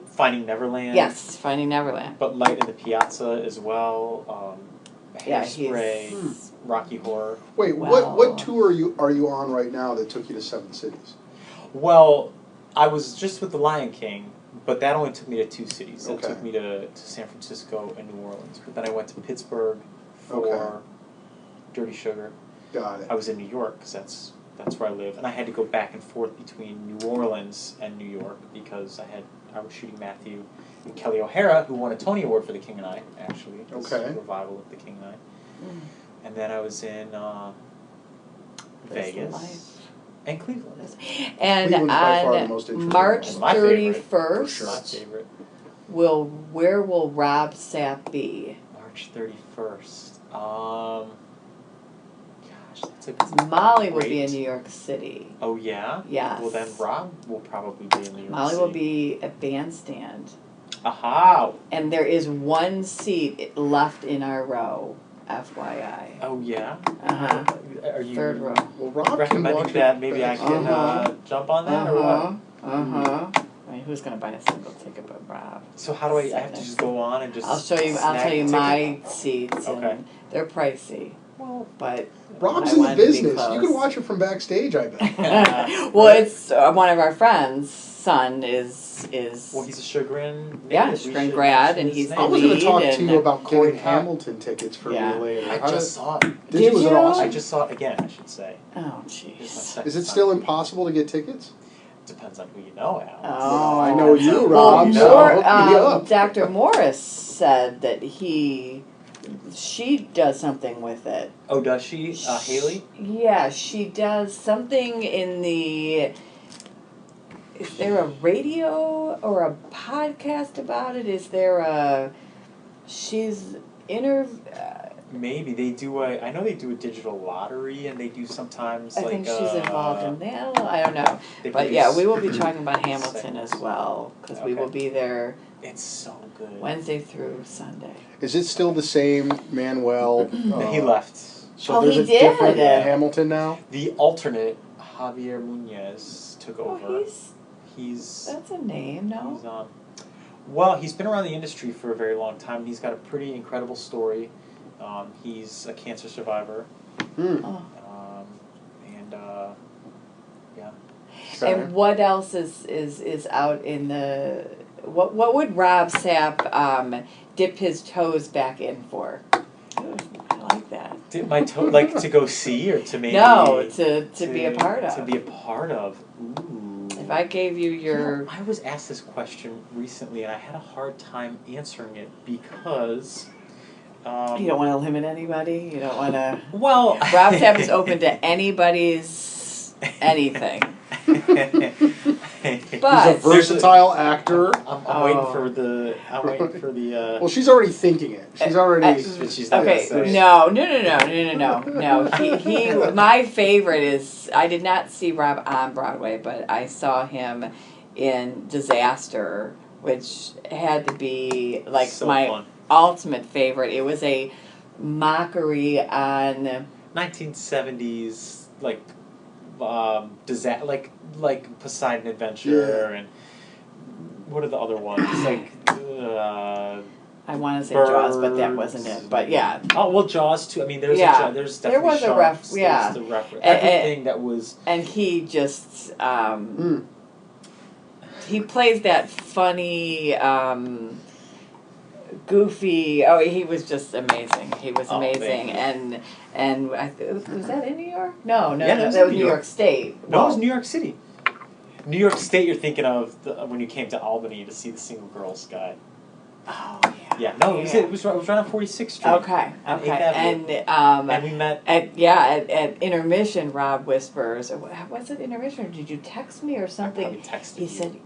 Finding Neverland. Yes, Finding Neverland. But Light in the Piazza as well. Yeah, Hairspray, he's Rocky Horror. Wait, Well- what tour are you on right now that took you to 7 cities? Well, I was just with the Lion King, but that only took me to 2 cities. It Okay. took me to San Francisco and New Orleans. But then I went to Pittsburgh for Okay. Dirty Sugar. Got it. I was in New York because that's where I live, and I had to go back and forth between New Orleans and New York because I was shooting Matthew and Kelly O'Hara, who won a Tony Award for The King and I, actually. This Okay. revival of The King and I. And then I was in That's the Vegas life. and Cleveland. And Cleveland's by far the on most interesting March one. My favorite, 31st, for My favorite. where will Robb Sapp be? March 31st. Gosh, that's a good. Molly will be Great. in New York City. Oh yeah. Yes. Well then, Rob will probably be in New York Molly City. will be at Bandstand. Aha! And there is one seat left in our row, FYI. Oh yeah. Uh-huh. Are you 3rd row. Well, Rob can recommending watch that? it Maybe I back. can jump on that or what? I mean, who's gonna buy a single ticket but Rob? So how do I have to just go on and just? I'll show you. I'll snag tell you a my ticket? seats, Okay. and they're pricey. Well, But Rob's I in the wanted to be business. You close. can watch it from backstage, I bet. well, it's one of our friends' son is well, he's a Chagrin. Yeah, native. We Chagrin should grad, mention and his he's name. I was going to lead talk to and you about Corey getting Cobb. Hamilton tickets for Yeah. me later. I just saw it. Did Was it you? awesome? I just saw it again. I should say. oh Here's my jeez. second Is it time. still impossible to get tickets? Depends on who you know, Alex. Oh, I know you, Well, Rob. you so know. hook me up. Dr. Morris said that she does something with it. Oh, does she? Haley? Yeah, she does something in the. Is there a radio or a podcast about it? Is there a? She's Maybe they do I know they do a digital lottery, and they do sometimes I like. think she's involved in that. I don't know, they but produce- yeah, we will be talking about Hamilton as well because we will Okay. be there It's so good. Wednesday through Sunday. Is it still the same Manuel? He left. So Oh, there's he a did? different Hamilton now? The alternate Javier Munoz took Oh, over. He's that's a name, no? He's well, he's been around the industry for a very long time. He's got a pretty incredible story. He's a cancer survivor, Oh. and yeah. And what else is out in the what would Robb Sapp dip his toes back in for? Ooh, I like that. Did my like to go see or to maybe No, to be a part of. To be a part of. Ooh. If I gave you your I was asked this question recently, and I had a hard time answering it because. you don't want to limit anybody. You don't want to. Well, Robb Sapp is open to anybody's anything. He's a But versatile actor. I'm waiting for the. I'm waiting for the. Well, she's already thinking it. She's already. But she's not okay, gonna say it. no. He my favorite is I did not see Rob on Broadway, but I saw him in Disaster, which had to be like So my fun. ultimate favorite. It was a mockery on 1970s like Poseidon Adventure and what are the other ones? Like I want to say Jaws, but that wasn't it. But yeah. Oh well, Jaws too. I mean, there's There definitely was a Sharks, ref. Yeah. there's the reference. Everything that was. And he just he plays that funny, goofy. Oh, he was just amazing. He was amazing, and was that in New York? No, Yeah, that was New York State. No, it was New York City. New York State. You're thinking of when you came to Albany to see the Single Girls Guide. Oh yeah. Yeah, no, it was right on 46th Street. Okay. And we met at intermission. Rob whispers, "Was it intermission? Or did you text me or something?" I probably texted He you. said,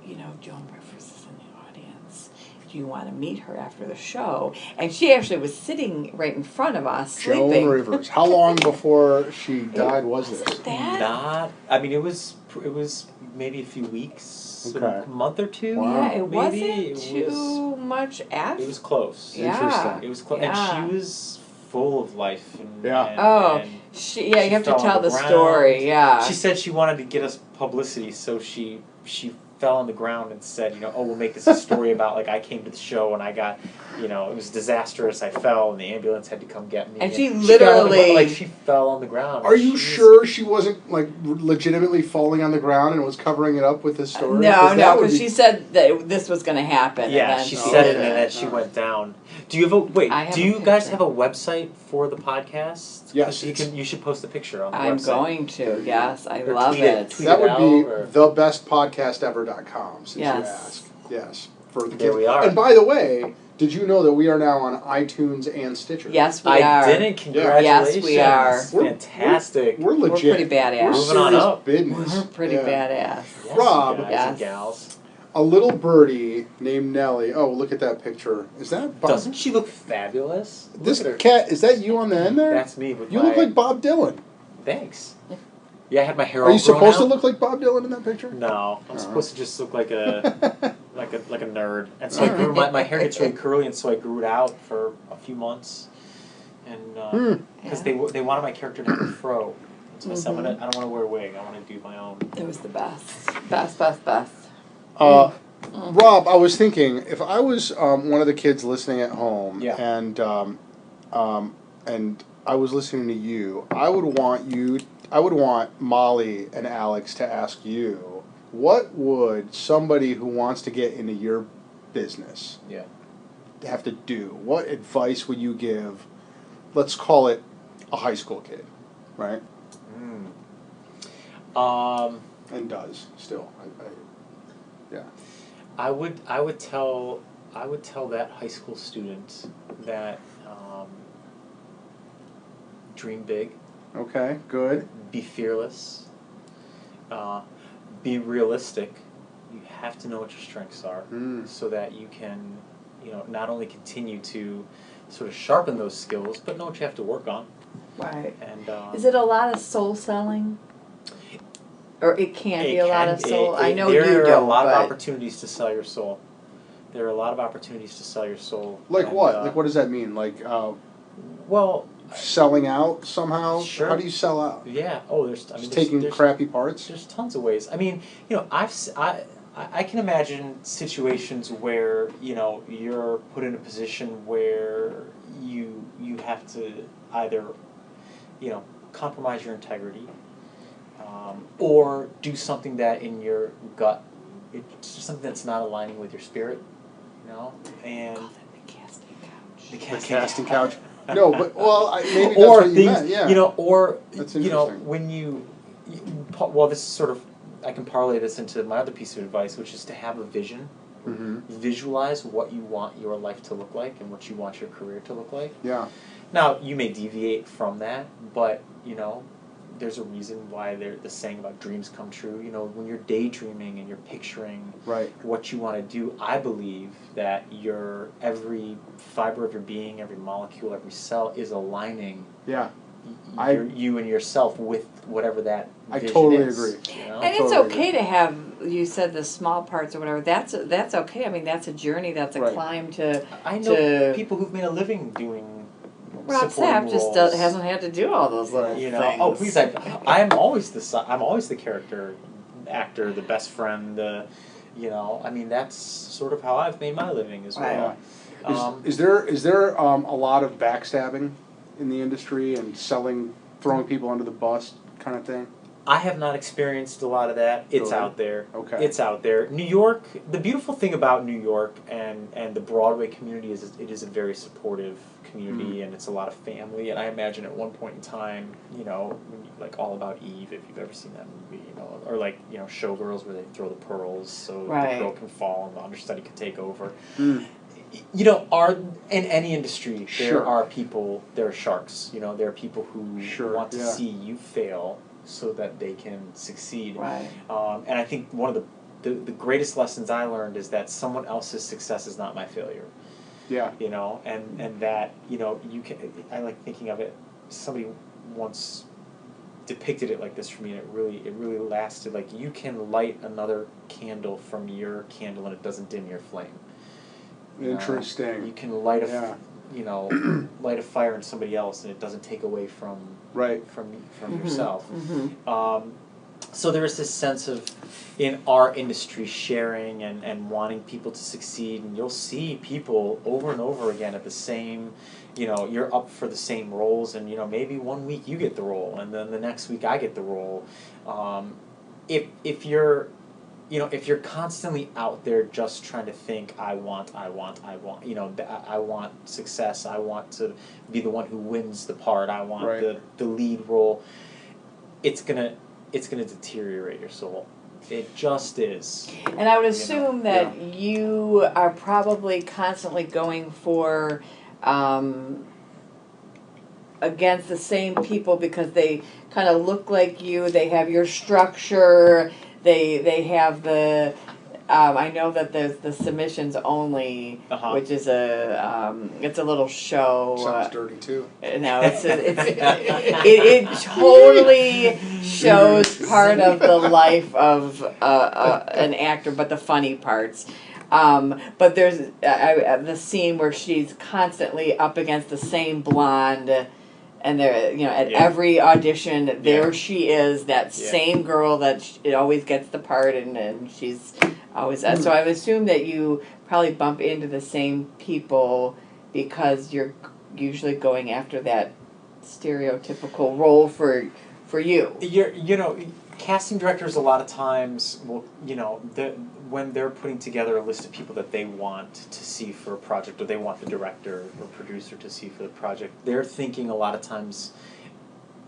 Joan Rivers is in the audience. Do you want to meet her after the show? And she actually was sitting right in front of us, Joan sleeping. Rivers. How long before she died was this? That? it was maybe a few weeks, Okay. a month or two. Wow. Yeah, it maybe. wasn't too much after. It was close. Yeah. Interesting. It was close, Yeah. and she was full of life. And, Yeah. and You have to fell on tell the ground. story. Yeah. She said she wanted to get us publicity, so she fell on the ground and said, we'll make this a story about like I came to the show and I got, it was disastrous. I fell and the ambulance had to come get me. And she fell on the literally- ground, she fell on the ground. Are you sure she wasn't like legitimately falling on the ground and was covering it up with this story? No, that would because be- she said that this was going to happen. Yeah, and then she Oh, said it okay. and then she All went down. Do you have I have do a you guys picture. have a website for the podcast? Yes, You should post a picture on the I'm website. going to. Yes, I Or love tweet it. tweet that it would out, be or- thebestpodcastever.com, since Yes. you ask. Yes. For the There kids. we are. And by the way, did you know that we are now on iTunes and Stitcher? Yes, we I are. didn't. Congratulations. Yes, we are. We're Fantastic. We're legit. pretty badass. We're Moving on serious up. business. We're pretty Yeah. badass. Yes, Rob. you guys Yes. and gals. A little birdie named Nellie. Oh, look at that picture. Is that Bob? Doesn't she look fabulous? This Look at her. cat, is that you on the end there? That's me with You my... look like Bob Dylan. Thanks. Yeah, I had my hair Are all you grown supposed to out. look like Bob Dylan in that picture? No, I'm Oh. supposed to just look like a like a nerd. And so I grew my hair gets really curly, and so I grew it out for a few months, and because they wanted my character to have a fro, and so I said I don't want to wear a wig. I want to do my own. It was the best. Rob, I was thinking, if I was one of the kids listening at home, Yeah. and I was listening to you, I would want Molly and Alex to ask you, what would somebody who wants to get into your business have to do? What advice would you give? Let's call it a high school kid, right? And does still. Yeah. I would tell that high school student that dream big, Okay. Good. be fearless, be realistic. You have to know what your strengths are so that you can, not only continue to sort of sharpen those skills, but know what you have to work on. Right. And Is it a lot of soul selling? Or it can be a lot of soul? I know you there don't, are a lot but of opportunities to sell your soul. There are a lot of opportunities to sell your soul. Like And, what? Like what does that mean? Like Well, selling out somehow? Sure. How do you sell out? yeah. Oh, there's. Just taking crappy parts? There's tons of ways. I mean, I can imagine situations where you're put in a position where you have to either compromise your integrity or do something that in your gut it's just something that's not aligning with your spirit, and call it the casting couch. the The casting couch. No, but maybe that's or what you things, meant. Yeah. or That's when this is sort of, I can parlay this into my other piece of advice, which is to have a vision. Mm-hmm. Visualize what you want your life to look like and what you want your career to look like. Yeah. Now, you may deviate from that, but, there's a reason why the saying about dreams come true. You know, when you're daydreaming and you're picturing Right. what you want to do, I believe that every fiber of your being, every molecule, every cell is aligning. Yeah. You and yourself with whatever that vision totally is. agree. You know? And it's totally okay agree. to have, you said the small parts or whatever. That's okay. I mean, that's a journey. That's a Right. climb to. I know people who've made a living doing Robb supporting Sapp just roles. hasn't had to do all those little You know, things. oh please! I'm always the character, actor, the best friend. You know, I mean that's sort of how I've made my living as well. Is there a lot of backstabbing in the industry and throwing people under the bus kind of thing? I have not experienced a lot of that. It's Really? out there. Okay. It's out there. New York. The beautiful thing about New York and the Broadway community is it is a very supportive community, and it's a lot of family. And I imagine at one point in time, you know, like All About Eve, if you've ever seen that movie, you know, or like, you know, Showgirls where they throw the pearls so Right. the girl can fall and the understudy can take over. Mm. You know, in any industry, Sure. there are sharks. You know, there are people who Sure, want to yeah. see you fail so that they can succeed. Right. And I think one of the greatest lessons I learned is that someone else's success is not my failure. Yeah. You know, and that, you know, I like thinking of it, somebody once depicted it like this for me, and it really lasted. Like, you can light another candle from your candle and it doesn't dim your flame. Interesting. You can light Yeah. light a fire in somebody else, and it doesn't take away from Right. from Mhm. yourself. Mm-hmm. So there is this sense of, in our industry, sharing and wanting people to succeed, and you'll see people over and over again at the same, you know, you're up for the same roles, and, you know, maybe one week you get the role, and then the next week I get the role. If you're, you know, if you're constantly out there just trying to think, I want, you know, I want success, I want to be the one who wins the part, I want Right. the lead role, it's gonna deteriorate your soul. It just is. And I would assume that Yeah. you are probably constantly going for against the same people because they kind of look like you. They have your structure. They have the. I know that there's the submissions only, which is it's a little show. Sounds dirty too. No, it totally shows part of the life of an actor, but the funny parts. But there's the scene where she's constantly up against the same blonde, and there, you know, at every audition, there she is, that same girl that it always gets the part, and she's always. So I would assume that you probably bump into the same people because you're usually going after that stereotypical role for you. You know, casting directors a lot of times will, you know, when they're putting together a list of people that they want to see for a project, or they want the director or producer to see for the project, they're thinking a lot of times,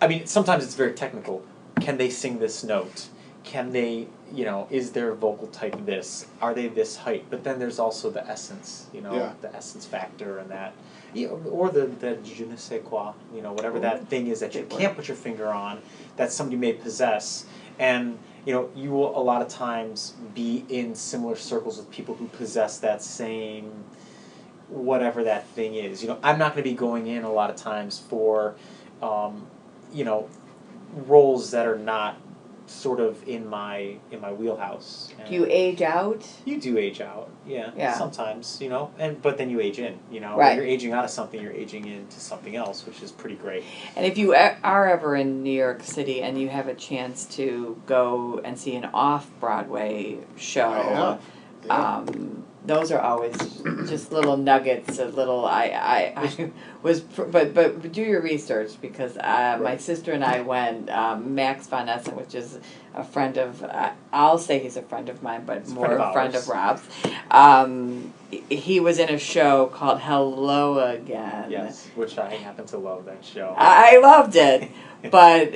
I mean, sometimes it's very technical. Can they sing this note? Can they, you know, is their vocal type this? Are they this height? But then there's also the essence, you know, the essence factor, and that, you know, or the je ne sais quoi, you know, whatever that thing is that you can't put your finger on, that somebody may possess. And, you know, you will a lot of times be in similar circles with people who possess that same, whatever that thing is. You know, I'm not going to be going in a lot of times for, you know, roles that are not sort of in my wheelhouse. Do you age out? You do age out, yeah. Sometimes, you know, but then you age in, you know. Right. When you're aging out of something, you're aging into something else, which is pretty great. And if you are ever in New York City and you have a chance to go and see an off-Broadway show, those are always just little nuggets, but do your research, because my sister and I went, Max Von Essen, which is a friend of, I'll say he's a friend of mine, but more a friend of Robb's. He was in a show called Hello Again. Yes, which I happen to love that show. I loved it. But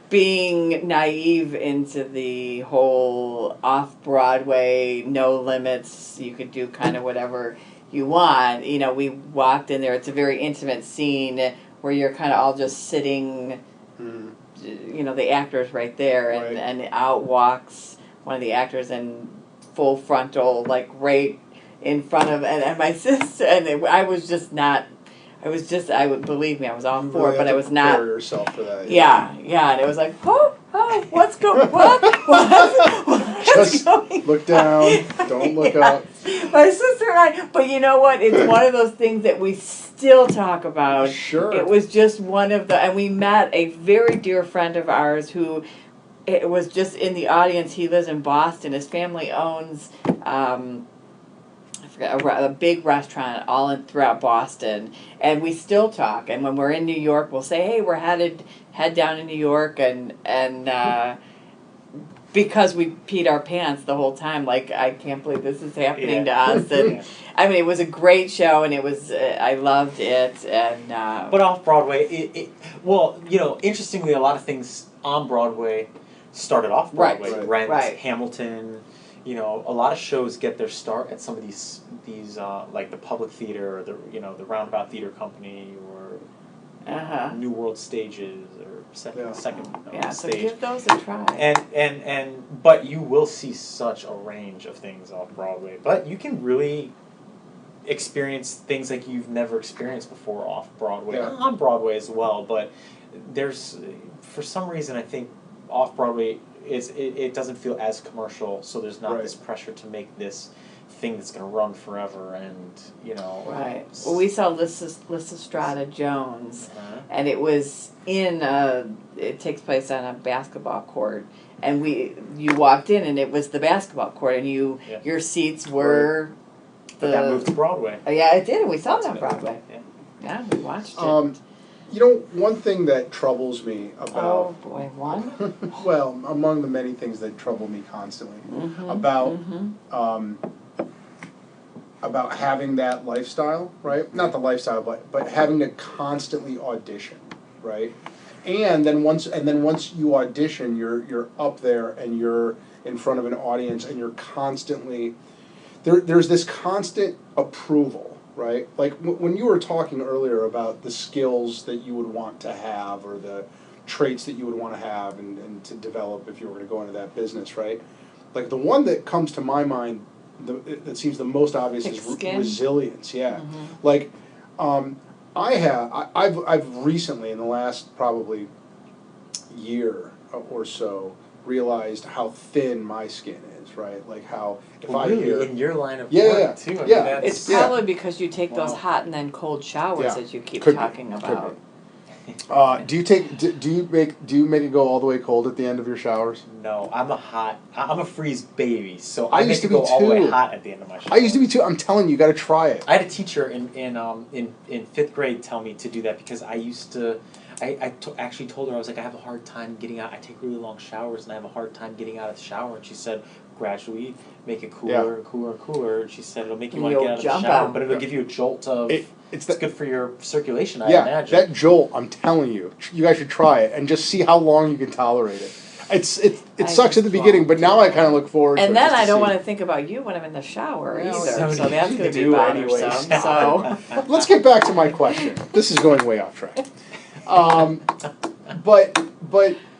being naive into the whole off-Broadway, no limits, you could do kind of whatever you want. You know, we walked in there. It's a very intimate scene where you're kind of all just sitting you know, the actor's right there, and, Right. and out walks one of the actors in full frontal, like right in front of, and my sister, and I was just not, I would, believe me, I was all You for really it, but have I to was not. prepare yourself for that. Yeah, and it was like, what's going, what's Just going look down, don't look up. My sister and I, but you know what? It's one of those things that we still talk about. Sure. It was just one of the, and we met a very dear friend of ours who, it was just in the audience. He lives in Boston. His family owns, I forget, a big restaurant all throughout Boston, and we still talk. And when we're in New York, we'll say, "Hey, we're head down in New York," and because we peed our pants the whole time, like, I can't believe this is happening to us. And I mean, it was a great show, and it was I loved it. And but off Broadway, well, you know, interestingly, a lot of things on Broadway started off Broadway. Right. Rent, Right. Hamilton. You know, a lot of shows get their start at some of these like the Public Theater, or the Roundabout Theater Company, or New World Stages, or second yeah, so stage. give those a try. And but you will see such a range of things off Broadway. But you can really experience things like you've never experienced before off Broadway, on Broadway as well. But there's, for some reason, I think off Broadway it doesn't feel as commercial, so there's not this pressure to make this thing that's going to run forever, and you know. Right. Well, we saw Lysistrata Jones, and it was in it takes place on a basketball court, and you walked in, and it was the basketball court, and your seats were. But that moved to Broadway. Yeah, it did, and we saw it on Broadway. Yeah, we watched it. You know, one thing that troubles me about... Oh, boy, one? Well, among the many things that trouble me constantly, about having that lifestyle, right? Not the lifestyle, but having to constantly audition, right? And then once you audition, you're up there and you're in front of an audience, and you're constantly... There's this constant approval. Right? Like when you were talking earlier about the skills that you would want to have, or the traits that you would want to have and to develop if you were going to go into that business, right? Like the one that comes to my mind that seems the most obvious is resilience, yeah. Like I've recently, in the last probably year or so, realized how thin my skin is, right? Like how I hear in your line of work too. I mean, it's probably because you take those hot and then cold showers that you keep talking about. Do you make it go all the way cold at the end of your showers? No, I'm a freeze baby, so I I used make to it be go all the way too. hot at the end of my shower. I used to be too. I'm telling you, you got to try it. I had a teacher in fifth grade tell me to do that, because I used to. Actually told her, I was like, I have a hard time getting out. I take really long showers, and I have a hard time getting out of the shower. And she said, gradually make it cooler and cooler and cooler. And she said, it'll make you want to get out of the shower, but it'll give you a jolt of. It's good for your circulation, I imagine. That jolt, I'm telling you, you guys should try it and just see how long you can tolerate it. It sucks at the beginning, but now I kind of look forward to it. And then I don't want to think about you when I'm in the shower either, so that's going to be bothersome. So let's get back to my question. This is going way off track. But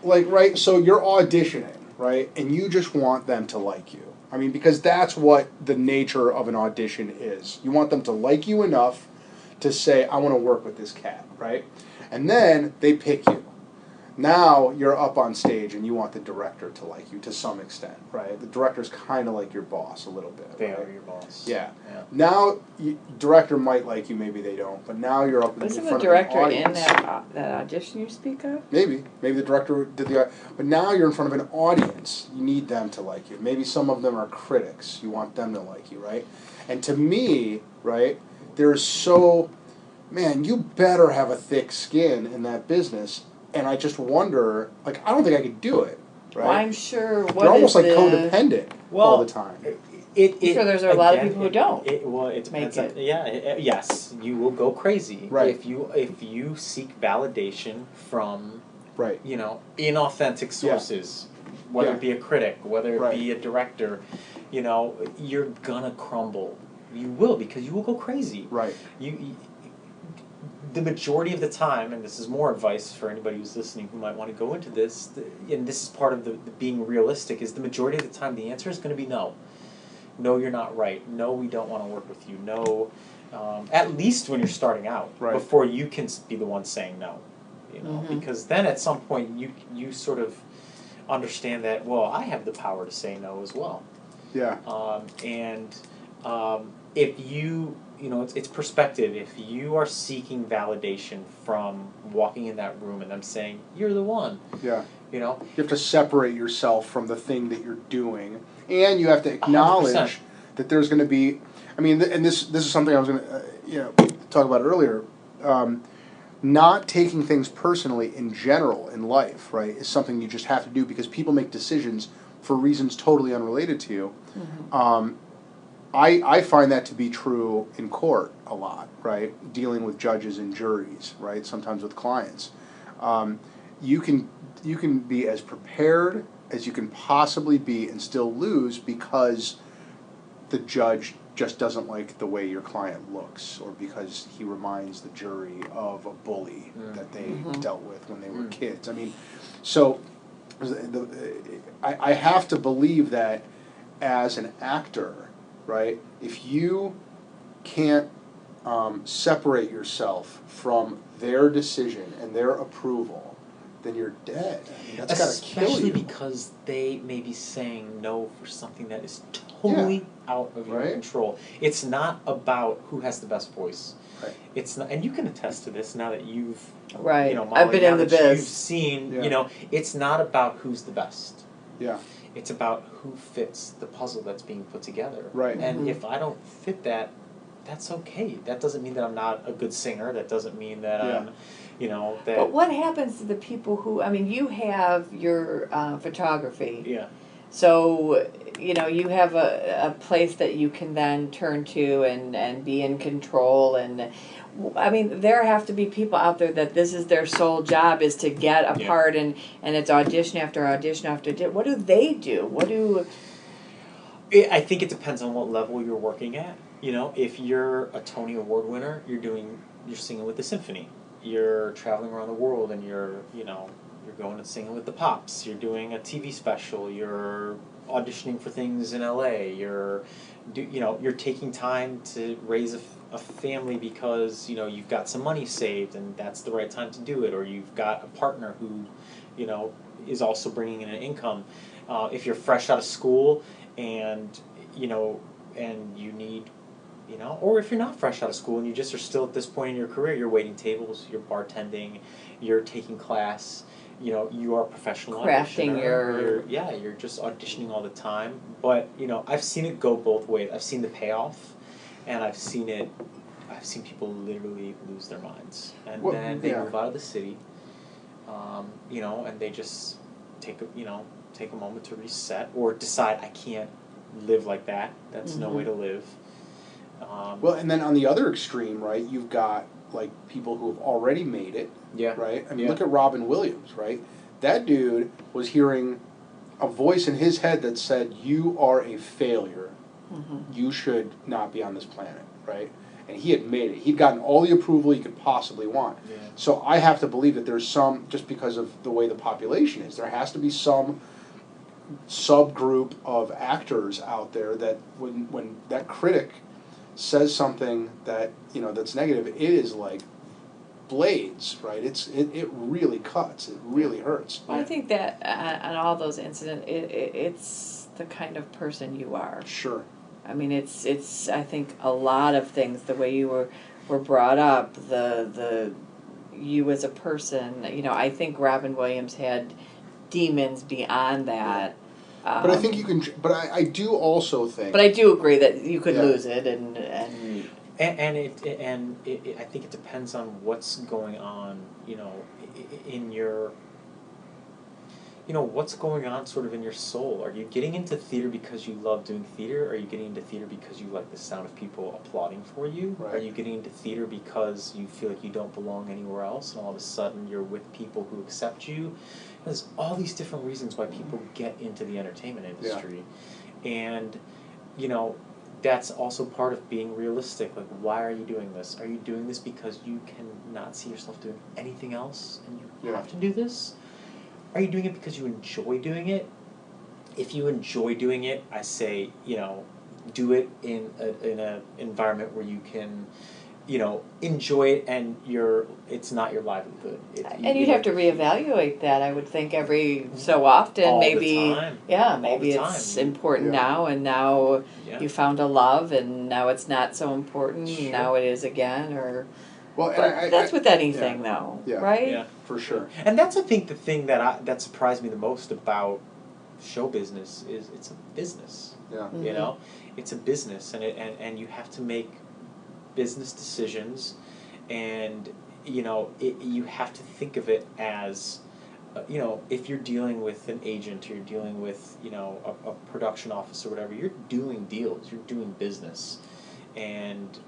like, right, so you're auditioning, right, and you just want them to like you. I mean, because that's what the nature of an audition is. You want them to like you enough to say, I want to work with this cat, right? And then they pick you. Now you're up on stage and you want the director to like you to some extent, right? The director's kind of like your boss a little bit. They right? are your boss. Yeah. Now, director might like you, maybe they don't, but now you're up in front of an audience. Wasn't the director in that audition you speak of? Maybe the director did but now you're in front of an audience. You need them to like you. Maybe some of them are critics. You want them to like you, right? And to me, right, man, you better have a thick skin in that business. And I just wonder, like, I don't think I could do it, right? Well, I'm sure. They're almost like codependent all the time. Sure, there's a lot of people who don't. It depends. Yes, you will go crazy if you seek validation from inauthentic sources, whether it be a critic, whether it be a director. You're gonna crumble. You will, because you will go crazy. Right. the majority of the time, and this is more advice for anybody who's listening who might want to go into this, and this is part of the being realistic, is the majority of the time the answer is going to be no. No, you're not right. No, we don't want to work with you. No, at least when you're starting out, before you can be the one saying no. You know, because then at some point you sort of understand that, well, I have the power to say no as well. Yeah. If you know, it's perspective. If you are seeking validation from walking in that room and them saying, you're the one. Yeah. You know? You have to separate yourself from the thing that you're doing. And you have to acknowledge 100%. that there's going to be, I mean, and this is something I was going to, talk about earlier. Not taking things personally in general in life, right, is something you just have to do because people make decisions for reasons totally unrelated to you. I find that to be true in court a lot, right? Dealing with judges and juries, right? Sometimes with clients. You can be as prepared as you can possibly be and still lose because the judge just doesn't like the way your client looks, or because he reminds the jury of a bully that they dealt with when they were kids. I mean, so I have to believe that as an actor, right, if you can't separate yourself from their decision and their approval, then you're dead. I mean, that's got to kill you. Especially because they may be saying no for something that is totally out of your control. It's not about who has the best voice. Right. It's not, and you can attest to this now that you've, Right. you know, Molly, I've been in the biz. You've seen, you know, it's not about who's the best. Yeah. It's about who fits the puzzle that's being put together. Right. And if I don't fit that, that's okay. That doesn't mean that I'm not a good singer. That doesn't mean that I'm, you know, that... But what happens to the people who, I mean, you have your photography. Yeah. So, you know, you have a place that you can then turn to and be in control. And, I mean, there have to be people out there that this is their sole job, is to get a part, and it's audition after audition after audition. What do they do? What do... I think it depends on what level you're working at. You know, if you're a Tony Award winner, you're singing with the symphony. You're traveling around the world and you're going and singing with the Pops. You're doing a TV special. You're auditioning for things in LA. You're taking time to raise a family because, you know, you've got some money saved and that's the right time to do it. Or you've got a partner who, you know, is also bringing in an income. If you're fresh out of school and, you know, and you need, you know, or if you're not fresh out of school and you just are still at this point in your career, you're waiting tables, you're bartending, you're taking class, you know, you are a professional crafting auditioner. You're just auditioning all the time. But, you know, I've seen it go both ways. I've seen the payoff, and I've seen people literally lose their minds. And then they move out of the city, you know, and they just take a moment to reset or decide, I can't live like that. That's no way to live. Well, and then on the other extreme, right, you've got like people who have already made it. Yeah. Right? I mean, look at Robin Williams, right? That dude was hearing a voice in his head that said, you are a failure. You should not be on this planet, right? And he had made it. He'd gotten all the approval he could possibly want. Yeah. So I have to believe that there's some, just because of the way the population is, there has to be some subgroup of actors out there that when that critic says something that, you know, that's negative, it is like blades, right? It really cuts. It really hurts. Well, I think that on all those incidents, it's the kind of person you are. Sure. I mean, it's I think a lot of things, the way you were brought up, the you as a person. You know, I think Robin Williams had demons beyond that. But I think you can. But I do also think. But I do agree that you could lose it, and I think it depends on what's going on. You know, in your. You know, what's going on sort of in your soul? Are you getting into theater because you love doing theater? Are you getting into theater because you like the sound of people applauding for you? Right. Are you getting into theater because you feel like you don't belong anywhere else and all of a sudden you're with people who accept you? There's all these different reasons why people get into the entertainment industry. Yeah. And, you know, that's also part of being realistic. Like, why are you doing this? Are you doing this because you cannot see yourself doing anything else and you have to do this? Are you doing it because you enjoy doing it? If you enjoy doing it, I say, do it in a environment where you can, enjoy it, and it's not your livelihood. And you'd have to reevaluate that, I would think, every so often. All maybe the time. Maybe All the it's time. important now, and now you found a love, and now it's not so important. Sure. Now it is again, or. Well, But that's with anything, though, right? Yeah, for sure. And that's, I think, the thing that surprised me the most about show business is it's a business. Yeah. Mm-hmm. It's a business, and you have to make business decisions, and you have to think of it as, if you're dealing with an agent or you're dealing with a production office or whatever, you're doing deals, you're doing business, and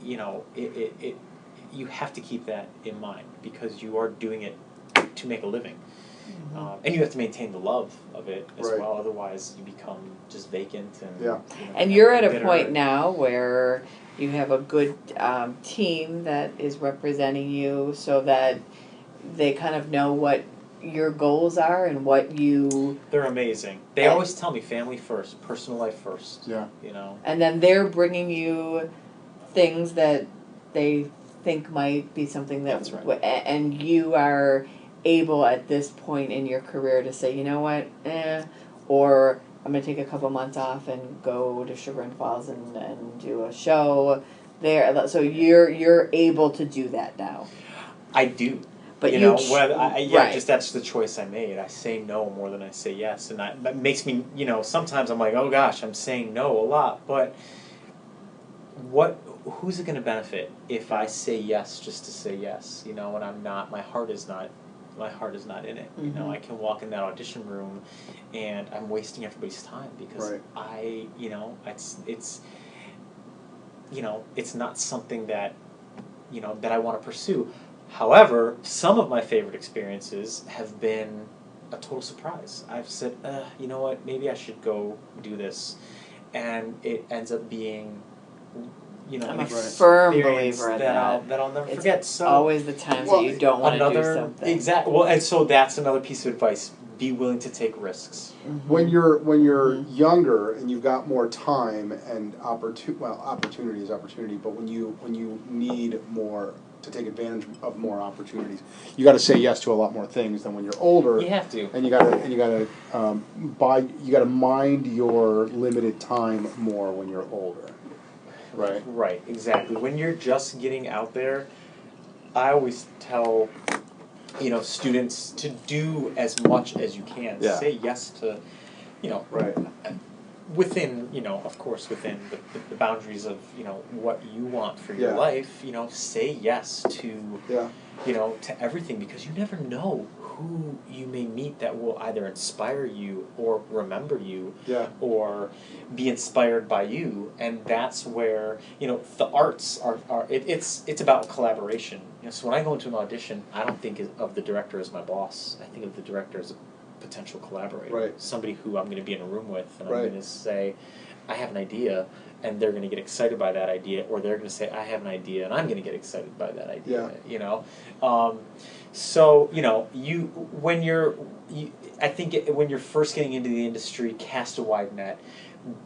you have to keep that in mind because you are doing it to make a living. Mm-hmm. And you have to maintain the love of it as Right. well, otherwise you become just vacant and And you're at a bitter. point now where you have a good team that is representing you, so that they kind of know what your goals are and what you. They're amazing. They always tell me family first, personal life first. Yeah. And then they're bringing you things that they think might be something that. That's right. And you are able at this point in your career to say, you know what, or I'm going to take a couple months off and go to Sugar and Falls and do a show there. So you're able to do that now. I do. But right. Just that's the choice I made. I say no more than I say yes, and that makes me, sometimes I'm like, oh gosh, I'm saying no a lot, but who's it going to benefit if I say yes just to say yes, and I'm not, my heart is not in it. Mm-hmm. I can walk in that audition room and I'm wasting everybody's time because it's not something that that I want to pursue. However, some of my favorite experiences have been a total surprise. I've said, you know what, maybe I should go do this, and it ends up being I'm a firm believer in that I'll never forget. So always the times that you don't want to do something. Exactly. Well, and so that's another piece of advice: be willing to take risks. Mm-hmm. When you're younger and you've got more time and opportunity is opportunity, but when you need more to take advantage of more opportunities, you got to say yes to a lot more things than when you're older. You have to, and you got to mind your limited time more when you're older. Right. Right, exactly. When you're just getting out there, I always tell, students to do as much as you can. Yeah. Say yes to, Right. within, of course, within the boundaries of, what you want for your life, say yes to, to everything, because you never know who you may meet that will either inspire you or remember you or be inspired by you. And that's where, the arts are it's about collaboration. So when I go into an audition, I don't think of the director as my boss. I think of the director as a potential collaborator. Right. Somebody who I'm going to be in a room with, and Right. I'm going to say, I have an idea, and they're going to get excited by that idea, or they're going to say, I have an idea, and I'm going to get excited by that idea. So I think when you're first getting into the industry, cast a wide net,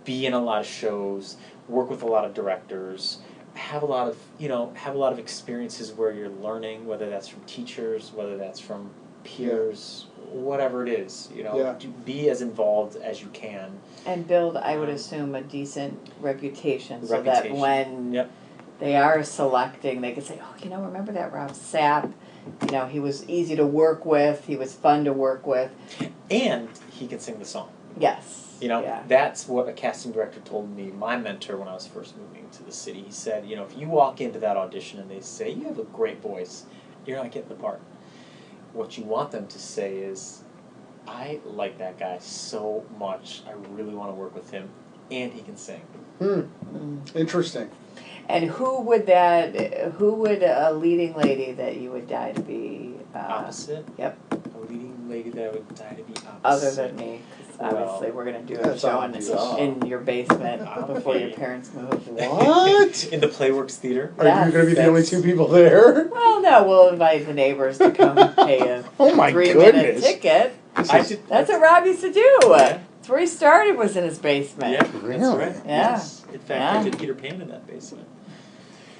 be in a lot of shows, work with a lot of directors, have a lot of experiences where you're learning, whether that's from teachers, whether that's from peers, whatever it is, be as involved as you can. And build, I would assume, a decent reputation, so that when they are selecting, they can say, oh, remember that Robb Sapp? He was easy to work with, he was fun to work with. And he can sing the song. Yes. That's what a casting director told me, my mentor, when I was first moving to the city. He said, if you walk into that audition and they say, you have a great voice, you're not getting the part. What you want them to say is, I like that guy so much, I really want to work with him, and he can sing. Interesting. And who would a leading lady that you would die to be? Opposite? Yep. I would leading lady that I would die to be opposite. Other than me, because obviously we're going to do a That's show obvious. in your basement before your Okay. parents move. What? In the Playworks Theater. Are you Yes, going to be the only that's- 2 people there? Well, no, we'll invite the neighbors to come pay a Oh my 3-minute goodness. ticket. That's what Rob used to do. Yeah. That's where he started, was in his basement. Yeah, Really? that's right. Yeah. Yes. In fact, I Yeah. did Peter Pan in that basement.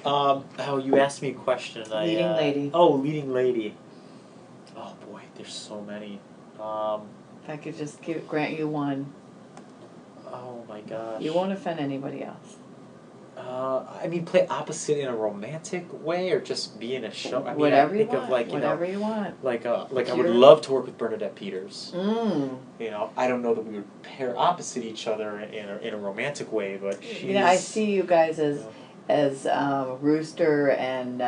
Oh, you asked me a question. Leading lady. Oh, leading lady. Oh boy, there's so many. If I could just grant you one, Oh my gosh. you won't offend anybody else. I mean, play opposite in a romantic way, or just be in a show. I mean, Whatever I you think want. of like Whatever you want. like I would You're- love to work with Bernadette Peters. Mm. You know, I don't know that we would pair opposite each other in a romantic way, but she's You know, I see you guys as Rooster and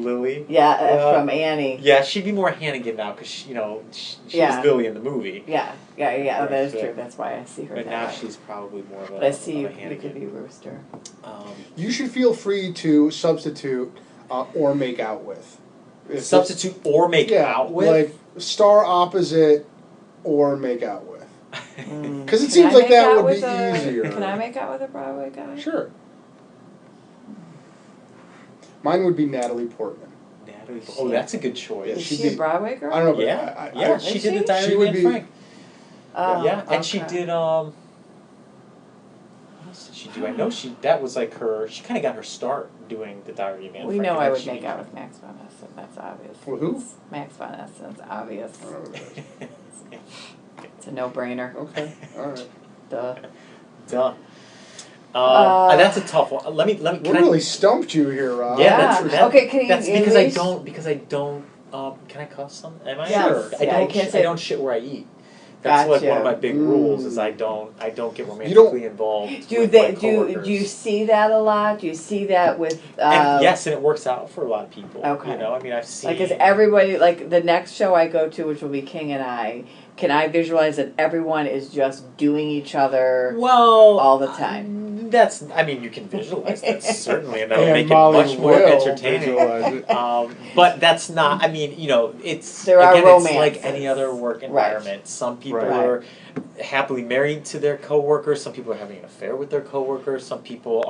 Lily. from Annie. Yeah, she'd be more Hannigan now because she Yeah. was Lily in the movie. Yeah. Oh, that is Right, true. so- That's why I see her. But that now way. she's probably more of a. But I see of you. a You Hannigan. could be Rooster. You should feel free to substitute or make out with. If Substitute or make out with. like star opposite or make out with. Mm. 'Cause it Can seems I like make that out would with be easier. Can I make out with a Broadway guy? Sure. Mine would be Natalie Portman. Natalie. Oh, that's a good choice. Yeah, Is she she a did- Broadway girl? I don't know, but Yeah, I- yeah, she Is did she? the Diary She of would Anne be- Frank. Oh, Yeah, and she okay. did. What else did she do? I know that was like her. She kind of got her start doing the Diary of Anne We Frank. know and I then would she make out became- with Max von Essen. That's obvious. With who? Max von Essen. Obvious. I don't know what that is. It's a no-brainer. Okay, all right. Duh. Duh. That's a tough one. Let me. We Can I- really stumped you here, Rob. Yeah, Yeah. that's Okay, can you That's at because least- I don't. Can I cuss some? Am I? Yes. Sure. I Yeah, you don't. can't I say- don't shit where I eat. That's like one of Gotcha. my big rules. Is I don't get don't- romantically involved. Do with they my do coworkers. you see that a lot? Do you see that with And yes, and it works out for a lot of people. Okay. You know, I mean, I've seen. like is everybody like the next show I go to, which will be King and I? Can I visualize that everyone is just doing each other well all the time? I mean, you can visualize that certainly, and that'll And make Molly it much more will entertaining. visualize it. But that's not. I mean, it's There are again, it's like romances. any other work environment. Some people Right. are happily married to their coworkers. Some people are having an affair with their coworkers. Some people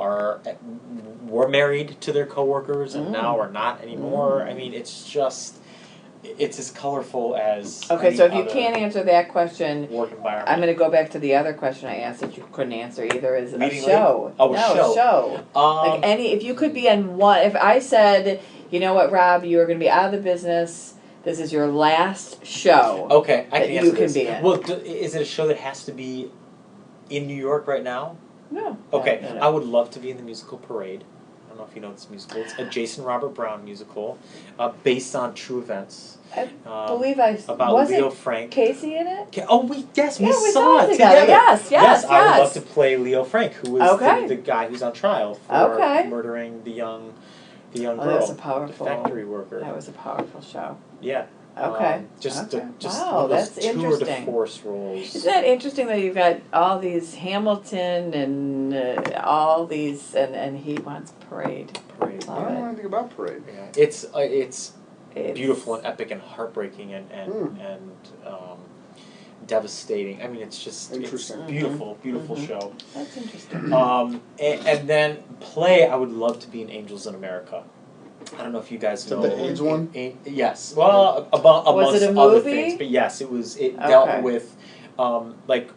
were married to their coworkers and now are not anymore. I mean, it's as colorful as Okay, any so if you other can't answer that question, work environment. I'm going to go back to the other question I asked that you couldn't answer either. Is a Leading show? lady? Oh, a no, show. a show. Like if you could be on one. If I said, you know what, Rob, you are going to be out of the business. This is your last show. Okay, I that can you answer can this. be in. Well, is it a show that has to be in New York right now? No. Okay, No. I would love to be in the musical Parade. I don't know if you know this musical. It's a Jason Robert Brown musical based on true events. I believe I about wasn't Leo Frank. Casey in it. Oh, we Yeah, we saw saw it it together. together. Yes, I would yes. love to play Leo Frank, who was Okay. the guy who's on trial for Okay. murdering the young Oh, girl, that was a the powerful. factory worker. That was a powerful show. Yeah. Okay. Just Okay. just Wow, one of those that's tour de interesting. force roles. Isn't that interesting that you've got all these Hamilton and all these, and he wants Parade. Parade. I Love don't know it. anything about Parade. Yeah. It's It's beautiful and epic and heartbreaking and devastating. I mean, it's just Interesting. It's beautiful, beautiful show. That's interesting. And then play. I would love to be in Angels in America. I don't know if you guys Is that know the AIDS one? Yes. Well, amongst it a other movie? things, but yes, it was. It Okay. dealt with like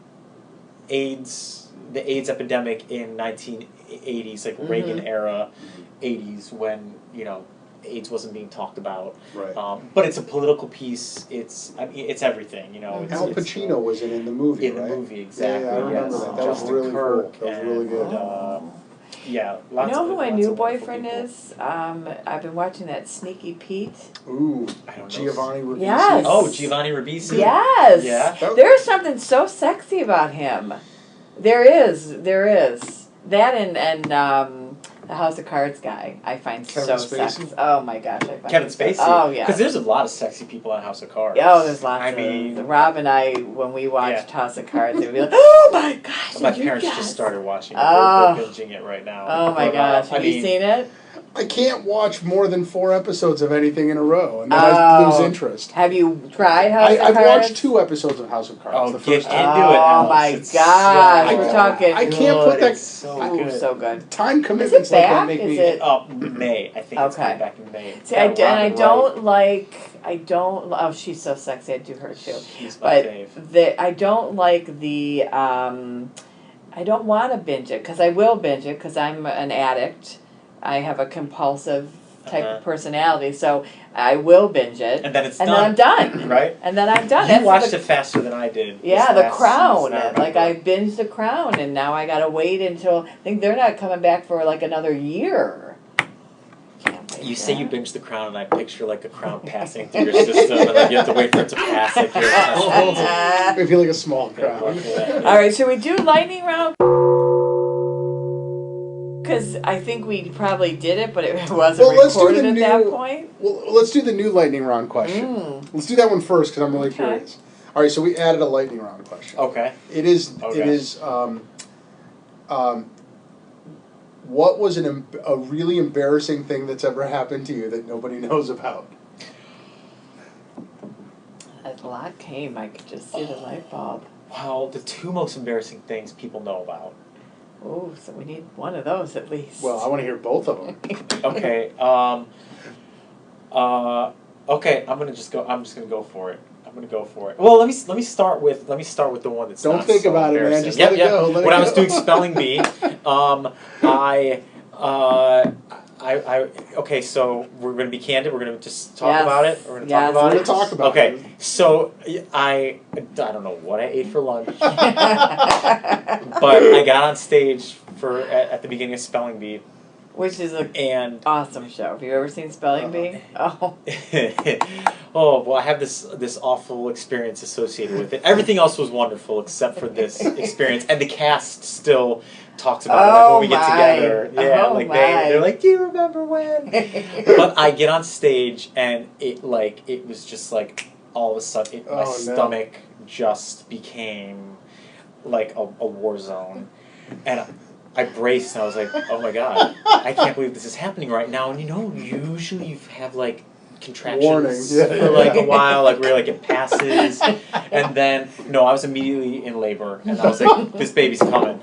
AIDS, the AIDS epidemic in 1980s, like Reagan era 80s, when AIDS wasn't being talked about. Right. But it's a political piece. It's everything. It's, Al Pacino was in the movie, in right? the movie, exactly. Yeah, I remember yes. that. That was Justin really Kirk cool. That was really and, good. Yeah, You lots know of who my lots new of wonderful boyfriend people. is? I've been watching that Sneaky Pete. Ooh, I don't know. Giovanni Ribisi. Yes. Oh, Giovanni Ribisi. Yes. Yeah. There's something so sexy about him. There is. That and the House of Cards guy I find Kevin so Spacey? sexy. Oh my gosh, I find Kevin him so- Spacey. Oh yeah. Because there's a lot of sexy people on House of Cards. Oh, there's lots I of. mean, Rob and I, when we watched Yeah. House of Cards, they'd be like, "Oh my gosh!" my did you parents guys?" just started watching it. Oh. They're binging it right now. Oh my But, gosh, have I you mean, seen it? I can't watch more than 4 episodes of anything in a row, and then I lose interest. Have you tried House of Cards? I've watched 2 episodes of House of Cards. Oh, the first get into time. it, Alice. Oh my It's gosh, so we're good. talking. I can't put that. It's so Ooh, good. so good. Time commitments like that back? make Is me. it- May. I think it's Okay. coming back in May. See, Yeah, I Robin don't Wright. oh, she's so sexy. I do her too. She's my fave. But I don't like the, I don't want to binge it, because I will binge it, because I'm an addict. I have a compulsive type of personality, so I will binge it. And then it's and done. then I'm done. Right? And then I'm done. You That's watched the- it faster than I did. Yeah, this The last Crown. season, I Like, remember. I binged The Crown, and now I gotta wait until, I think they're not coming back for like another year. Can't wait You for say that. you binged The Crown, and I picture like a crown passing through your system, and then you have to wait for it to pass. Like you're I feel like a small crowd. All right, should we do lightning round? Because I think we probably did it, but it wasn't Well, let's do recorded the at new- that point. Well, let's do the new lightning round question. Let's do that one first because I'm really Okay. curious. All right, so we added a lightning round question. Okay. It is. Okay. It is. What was a really embarrassing thing that's ever happened to you that nobody knows about? A lot came. I could just see the light bulb. Well, the 2 most embarrassing things people know about. Oh, so we need one of those at least. Well, I want to hear both of them. Okay. Okay. I'm just gonna go for it. I'm gonna go for it. Well, let me start with the one that's Don't not think so about it, man. embarrassing. Just let it go. Let it When I was go. doing spelling bee, okay, so we're gonna be candid. We're gonna just talk Yes. about it. We're gonna Yes. talk about We're it. gonna talk about Okay, it. so I don't know what I ate for lunch, but I got on stage at the beginning of spelling bee, Which is an and awesome show. Have you ever seen Spelling Bee? Oh. oh well, I have this awful experience associated with it. Everything else was wonderful except for this experience, and the cast still talks about it like, when we get together. Yeah, Oh, like my. they're like, "Do you remember when?" But I get on stage, and it was just like all of a sudden my stomach just became like a war zone, and I braced and I was like, oh my god, I can't believe this is happening right now. And usually you have like contractions Warnings, yeah. for like a while, like where like it passes, and then no, I was immediately in labor, and I was like, this baby's coming.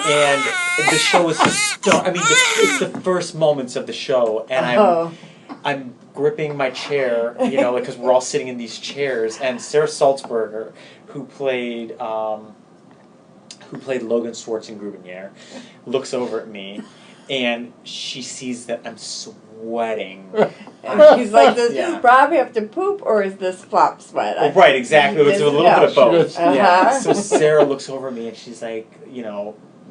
And the show is it's the first moments of the show, and I'm gripping my chair, because we're all sitting in these chairs, and Sarah Salzberger, who played Logan Schwartz in Grubenier, looks over at me, and she sees that I'm sweating. And he's like, does Yeah. Rob have to poop, or is this flop sweat? Well, right, exactly. It's a little bit of both. Uh-huh. Yeah. So Sarah looks over at me, and she's like,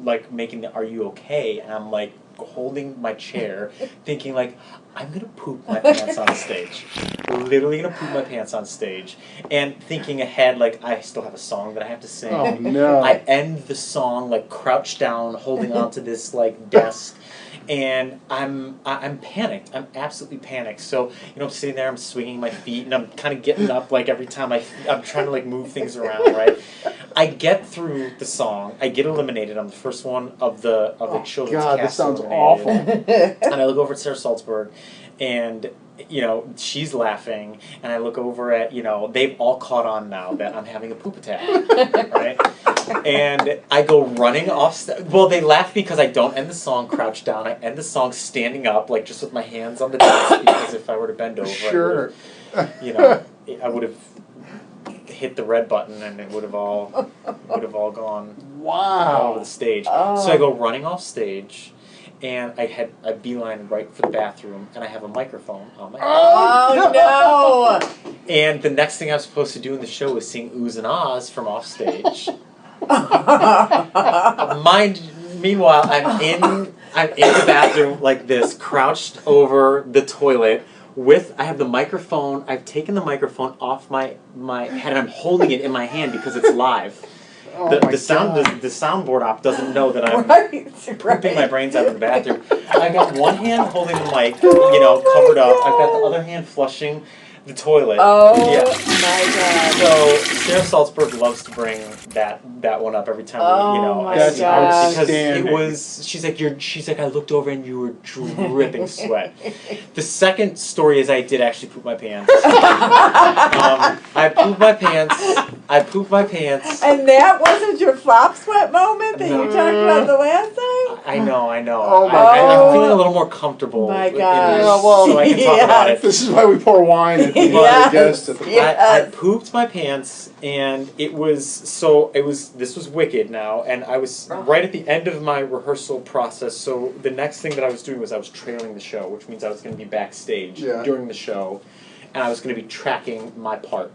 like making the "Are you okay?" And I'm like holding my chair, thinking like, I'm gonna poop my pants on stage. Literally gonna poop my pants on stage, and thinking ahead like I still have a song that I have to sing. Oh no! I end the song like crouched down, holding onto this like desk, and I'm panicked. I'm absolutely panicked. So I'm sitting there, I'm swinging my feet, and I'm kind of getting up like every time I'm trying to like move things around. Right. I get through the song. I get eliminated. I'm the first one of the children's God, cast. this sounds eliminated. awful. And I look over at Sarah Salzberg, and she's laughing, and I look over at they've all caught on now that I'm having a poop attack, right? And I go running off. Well, they laugh because I don't end the song crouched down. I end the song standing up, like just with my hands on the desk, because if I were to bend over, Sure. I would have hit the red button, and it would have all gone all over the stage. Oh. So I go running off stage, and I beeline right for the bathroom, and I have a microphone on my head. Oh no! And the next thing I was supposed to do in the show was sing "Oohs and Ahs" from off stage. Meanwhile, I'm in the bathroom like this, crouched over the toilet. I have the microphone. I've taken the microphone off my head, and I'm holding it in my hand because it's live. Oh The my God. soundboard op doesn't know that I'm Right. pooping my brains out of the bathroom. I got one hand holding the mic, covered up. I've got the other hand flushing the toilet. Oh Yeah. my god! Sarah Salzberg loves to bring that one up every time Oh my That's gosh. because it outstanding. was. She's like I looked over and you were dripping sweat. The second story is I did actually poop my pants. I pooped my pants. And that wasn't your flop sweat moment that you talked about the last time? I know. Oh my I'm God. feeling a little more comfortable. My in this, gosh. Yeah, well, so I can talk about it. This is why we pour wine at the Yes. guests. At the I pooped my pants, and this was wicked now, and I was right at the end of my rehearsal process, so the next thing that I was doing was I was trailing the show, which means I was going to be backstage during the show, and I was going to be tracking my part.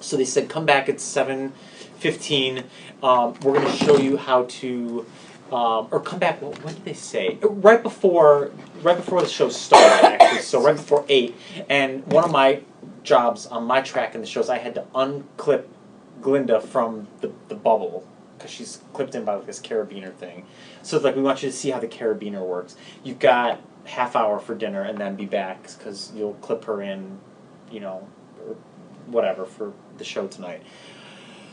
So they said, come back at 7:15, we're going to show you how to, or come back, what did they say? Right before the show started, actually, so right before 8, and one of my jobs on my track in the shows, I had to unclip Glinda from the bubble because she's clipped in by like this carabiner thing. So it's like we want you to see how the carabiner works. You've got half hour for dinner and then be back because you'll clip her in, or whatever for the show tonight.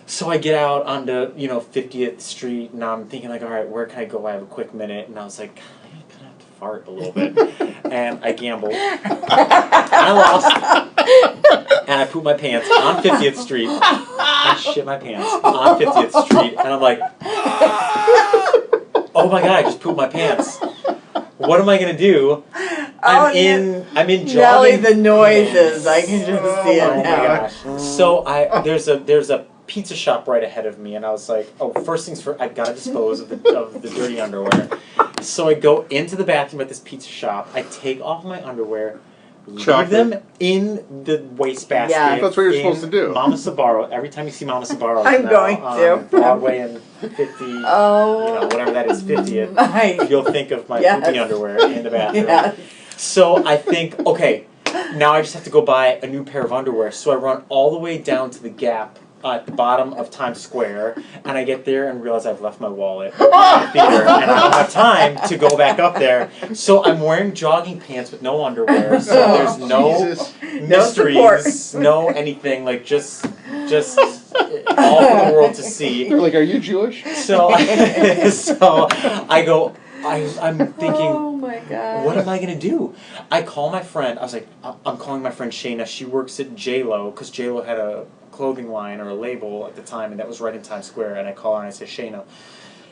So I get out onto 50th Street and I'm thinking like, all right, where can I go? I have a quick minute, and I was like, I'm gonna have to fart a little bit, and I gambled. I lost. And I pooped my pants on 50th Street. I shit my pants on 50th Street. And I'm like, oh my God, I just pooped my pants. What am I going to do? I'm in jogging. Nelly, the noises. I can just see it Oh my now. gosh. So there's a pizza shop right ahead of me, and I was like, oh, first things first, I've got to dispose of the dirty underwear. So I go into the bathroom at this pizza shop. I take off my underwear, leave them in the wastebasket. Yeah. That's what you're supposed to do. Mama Sabaro. Every time you see Mama Sabaro, I'm now going on to. Broadway and 50, whatever that is, 50th, you'll think of my poopy underwear in the bathroom. Yes. So I think, okay, now I just have to go buy a new pair of underwear. So I run all the way down to the Gap at the bottom of Times Square, and I get there and realize I've left my wallet at the theater, and I don't have time to go back up there. So I'm wearing jogging pants with no underwear, so there's no mysteries, no anything, like just all for the world to see. They're like, are you Jewish? So I go, I'm thinking, oh my God. what am I going to do? I call my friend. I was like, I'm calling my friend Shayna. She works at J-Lo, because J-Lo had a clothing line or a label at the time, and that was right in Times Square. And I call her and I say, Shayna,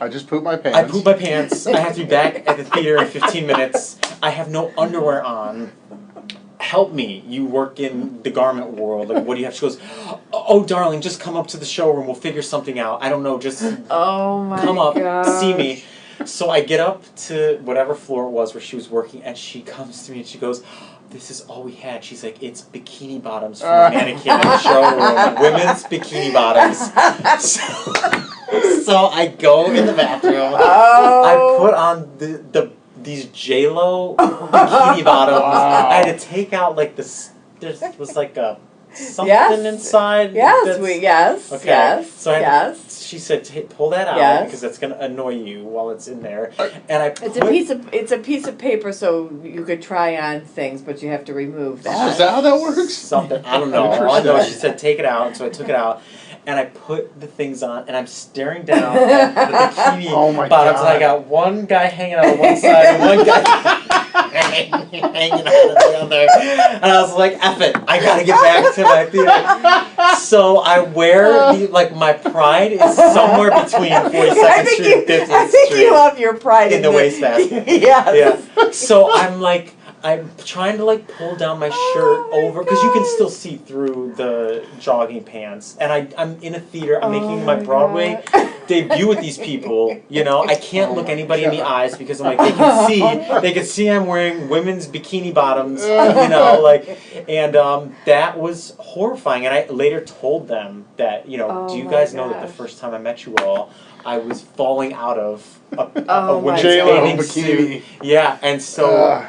I just pooped my pants. I pooped my pants. I have to be back at the theater in 15 minutes. I have no underwear on. Help me. You work in the garment world. Like, what do you have? She goes, oh, darling, just come up to the showroom. We'll figure something out. I don't know. Just come up, see me. So I get up to whatever floor it was where she was working, and she comes to me and she goes, this is all we had. She's like, it's bikini bottoms from a mannequin in the showroom. Women's bikini bottoms. So I go in the bathroom. I put on these J-Lo bikini bottoms. Wow. I had to take out like this. There was like a something inside. Yes, Okay. yes, So she said, pull that out Yes. because that's going to annoy you while it's in there. And I put, It's a piece of paper, so you could try on things, but you have to remove that. Oh, is that how that works? something. I don't know. All I know is she said, take it out. So I took it out. And I put the things on, and I'm staring down at the bikini bottoms. And I got one guy hanging out on one side and one guy hanging out on the other. And I was like, F it. I got to get back to my theater. So I wear, my pride is somewhere between 42nd Street and 50th Street. I think you have your pride in the wastebasket. Yes. Yeah. So I'm trying to pull down my shirt over because you can still see through the jogging pants, and I'm in a theater. I'm making my Broadway debut with these people. I can't look anybody in the eyes because I'm like they can see I'm wearing women's bikini bottoms. And that was horrifying. And I later told them that do you guys know that the first time I met you all, I was falling out of a women's bathing suit. Yeah, and so.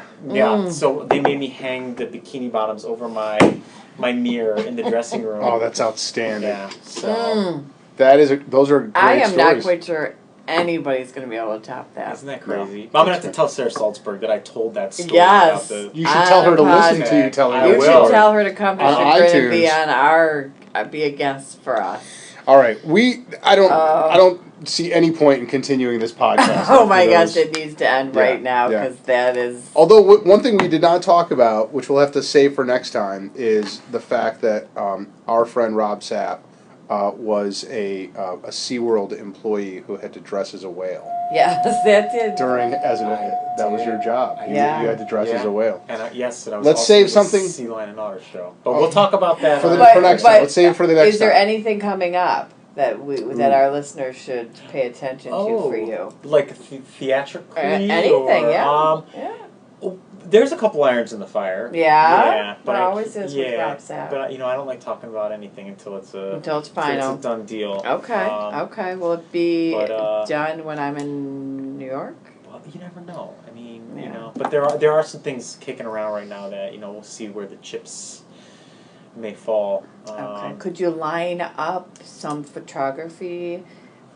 So they made me hang the bikini bottoms over my mirror in the dressing room. Oh, that's outstanding. Yeah. So those are great I am not stories. quite sure anybody's going to be able to top that. Isn't that crazy? Well, I'm gonna have to tell Sarah Salzberg that I told that story. Yes. About You should tell her to listen to you tell her I You that will. should story. tell her to come to On Chagrin and be iTunes. on our be a guest for us. All right, I don't see any point in continuing this podcast. Oh my after gosh, those. it needs to end Yeah, right now yeah. because that is. Although one thing we did not talk about, which we'll have to save for next time, is the fact that our friend Robb Sapp was a SeaWorld employee who had to dress as a whale Yes, that did. that was your job. Yeah. You had to dress as a whale. And and I was Let's also save the something- Sea Lion and Otter show. But we'll talk about that For But- next but time. Let's save it for the next Is there time. anything coming up that our listeners should pay attention to for you? Like theatrically? Anything, or, yeah. There's a couple irons in the fire. Yeah? but There I always is with yeah, Robb Sapp. But I don't like talking about anything until it's final. It's a done deal. Okay. Okay. Will it be but, done when I'm in New York? Well, you never know. I mean, Yeah. but there are some things kicking around right now that we'll see where the chips may fall. Okay. Could you line up some photography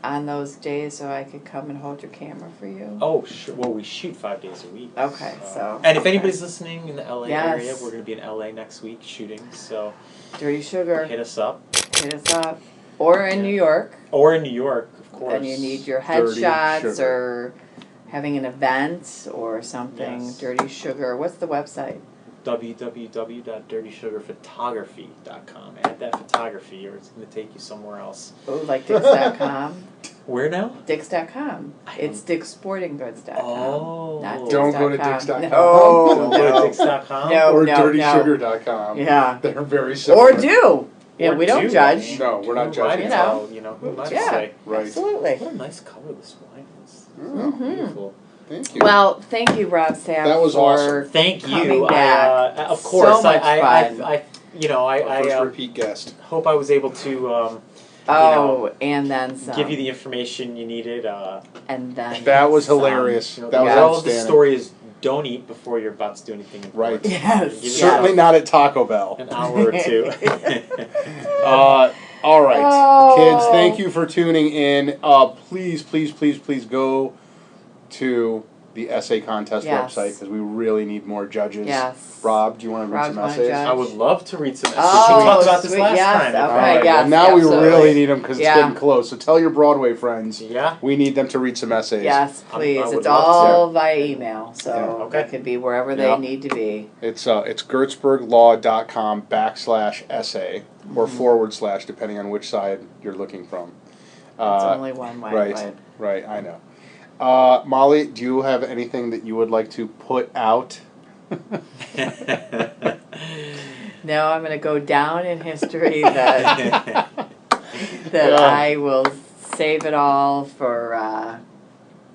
on those days so I could come and hold your camera for you? Oh, sure. Well, we shoot 5 days a week. Okay, And if okay. anybody's listening in the LA Yes. area, we're going to be in LA next week shooting. So Dirty Sugar. hit us up. Hit us up. Or in New York. Or in New York, of course. And you need your Dirty headshots Sugar. or having an event or something. Yes. Dirty Sugar. What's the website? www.dirtysugarphotography.com. Add that photography or it's going to take you somewhere else. Oh, like Dix.com. Where now? Dix.com. It's DixSportingGoods.com. Oh. Not Don't go to Dix.com. Dix.com. No, Don't go to no. Dix.com? No. Or dirtysugar.com. Yeah. They're very similar. Or do. Yeah, Or we don't do. judge. No, we're not Who am I judging. to You know. tell, who am I to Yeah. say? Right. Absolutely. What a nice color this wine is. Oh, Beautiful. thank you. Well, thank you, Robb Sapp. That was for awesome. Thank coming you. back. Of course. So much I Our first repeat guest. hope I was able to And then some. give you the information you needed. And then That was some. hilarious. The That was moral of the outstanding. story is don't eat before you're about to do anything important. Right. Yes. Give it Certainly not at Taco Bell. an hour or two. All right, Oh. kids, thank you for tuning in. Please go to the essay contest Yes. website because we really need more judges. Yes. Rob, do you want to read Rob, some wanna essays? judge? I would love to read some. Oh, we talked about this sweet, last yes, time. okay. All right, yes, well, now absolutely. we really need them because it's Yeah. getting close. So tell your Broadway friends. Yeah. We need them to read some essays. Yes, I please. would It's love all via email, so Yeah, okay. it could be wherever they Yeah. need to be. It's gertzberglaw.com/essay or / depending on which side you're looking from. It's only one way. Right, right, I know. Molly, do you have anything that you would like to put out? No, I'm going to go down in history that Yeah. I will save it all for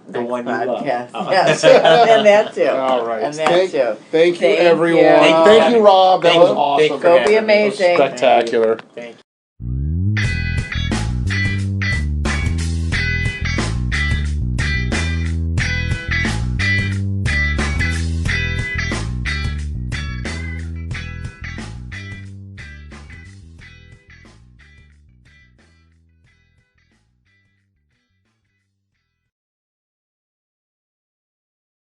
The next one you love. podcast. Oh. Yes, and that too. All right. And that Thank- too. Thank you, Thank everyone. you. Thank you, Rob. That Thank was you. awesome. Thank you for Go be having me. amazing. Spectacular. Thank you.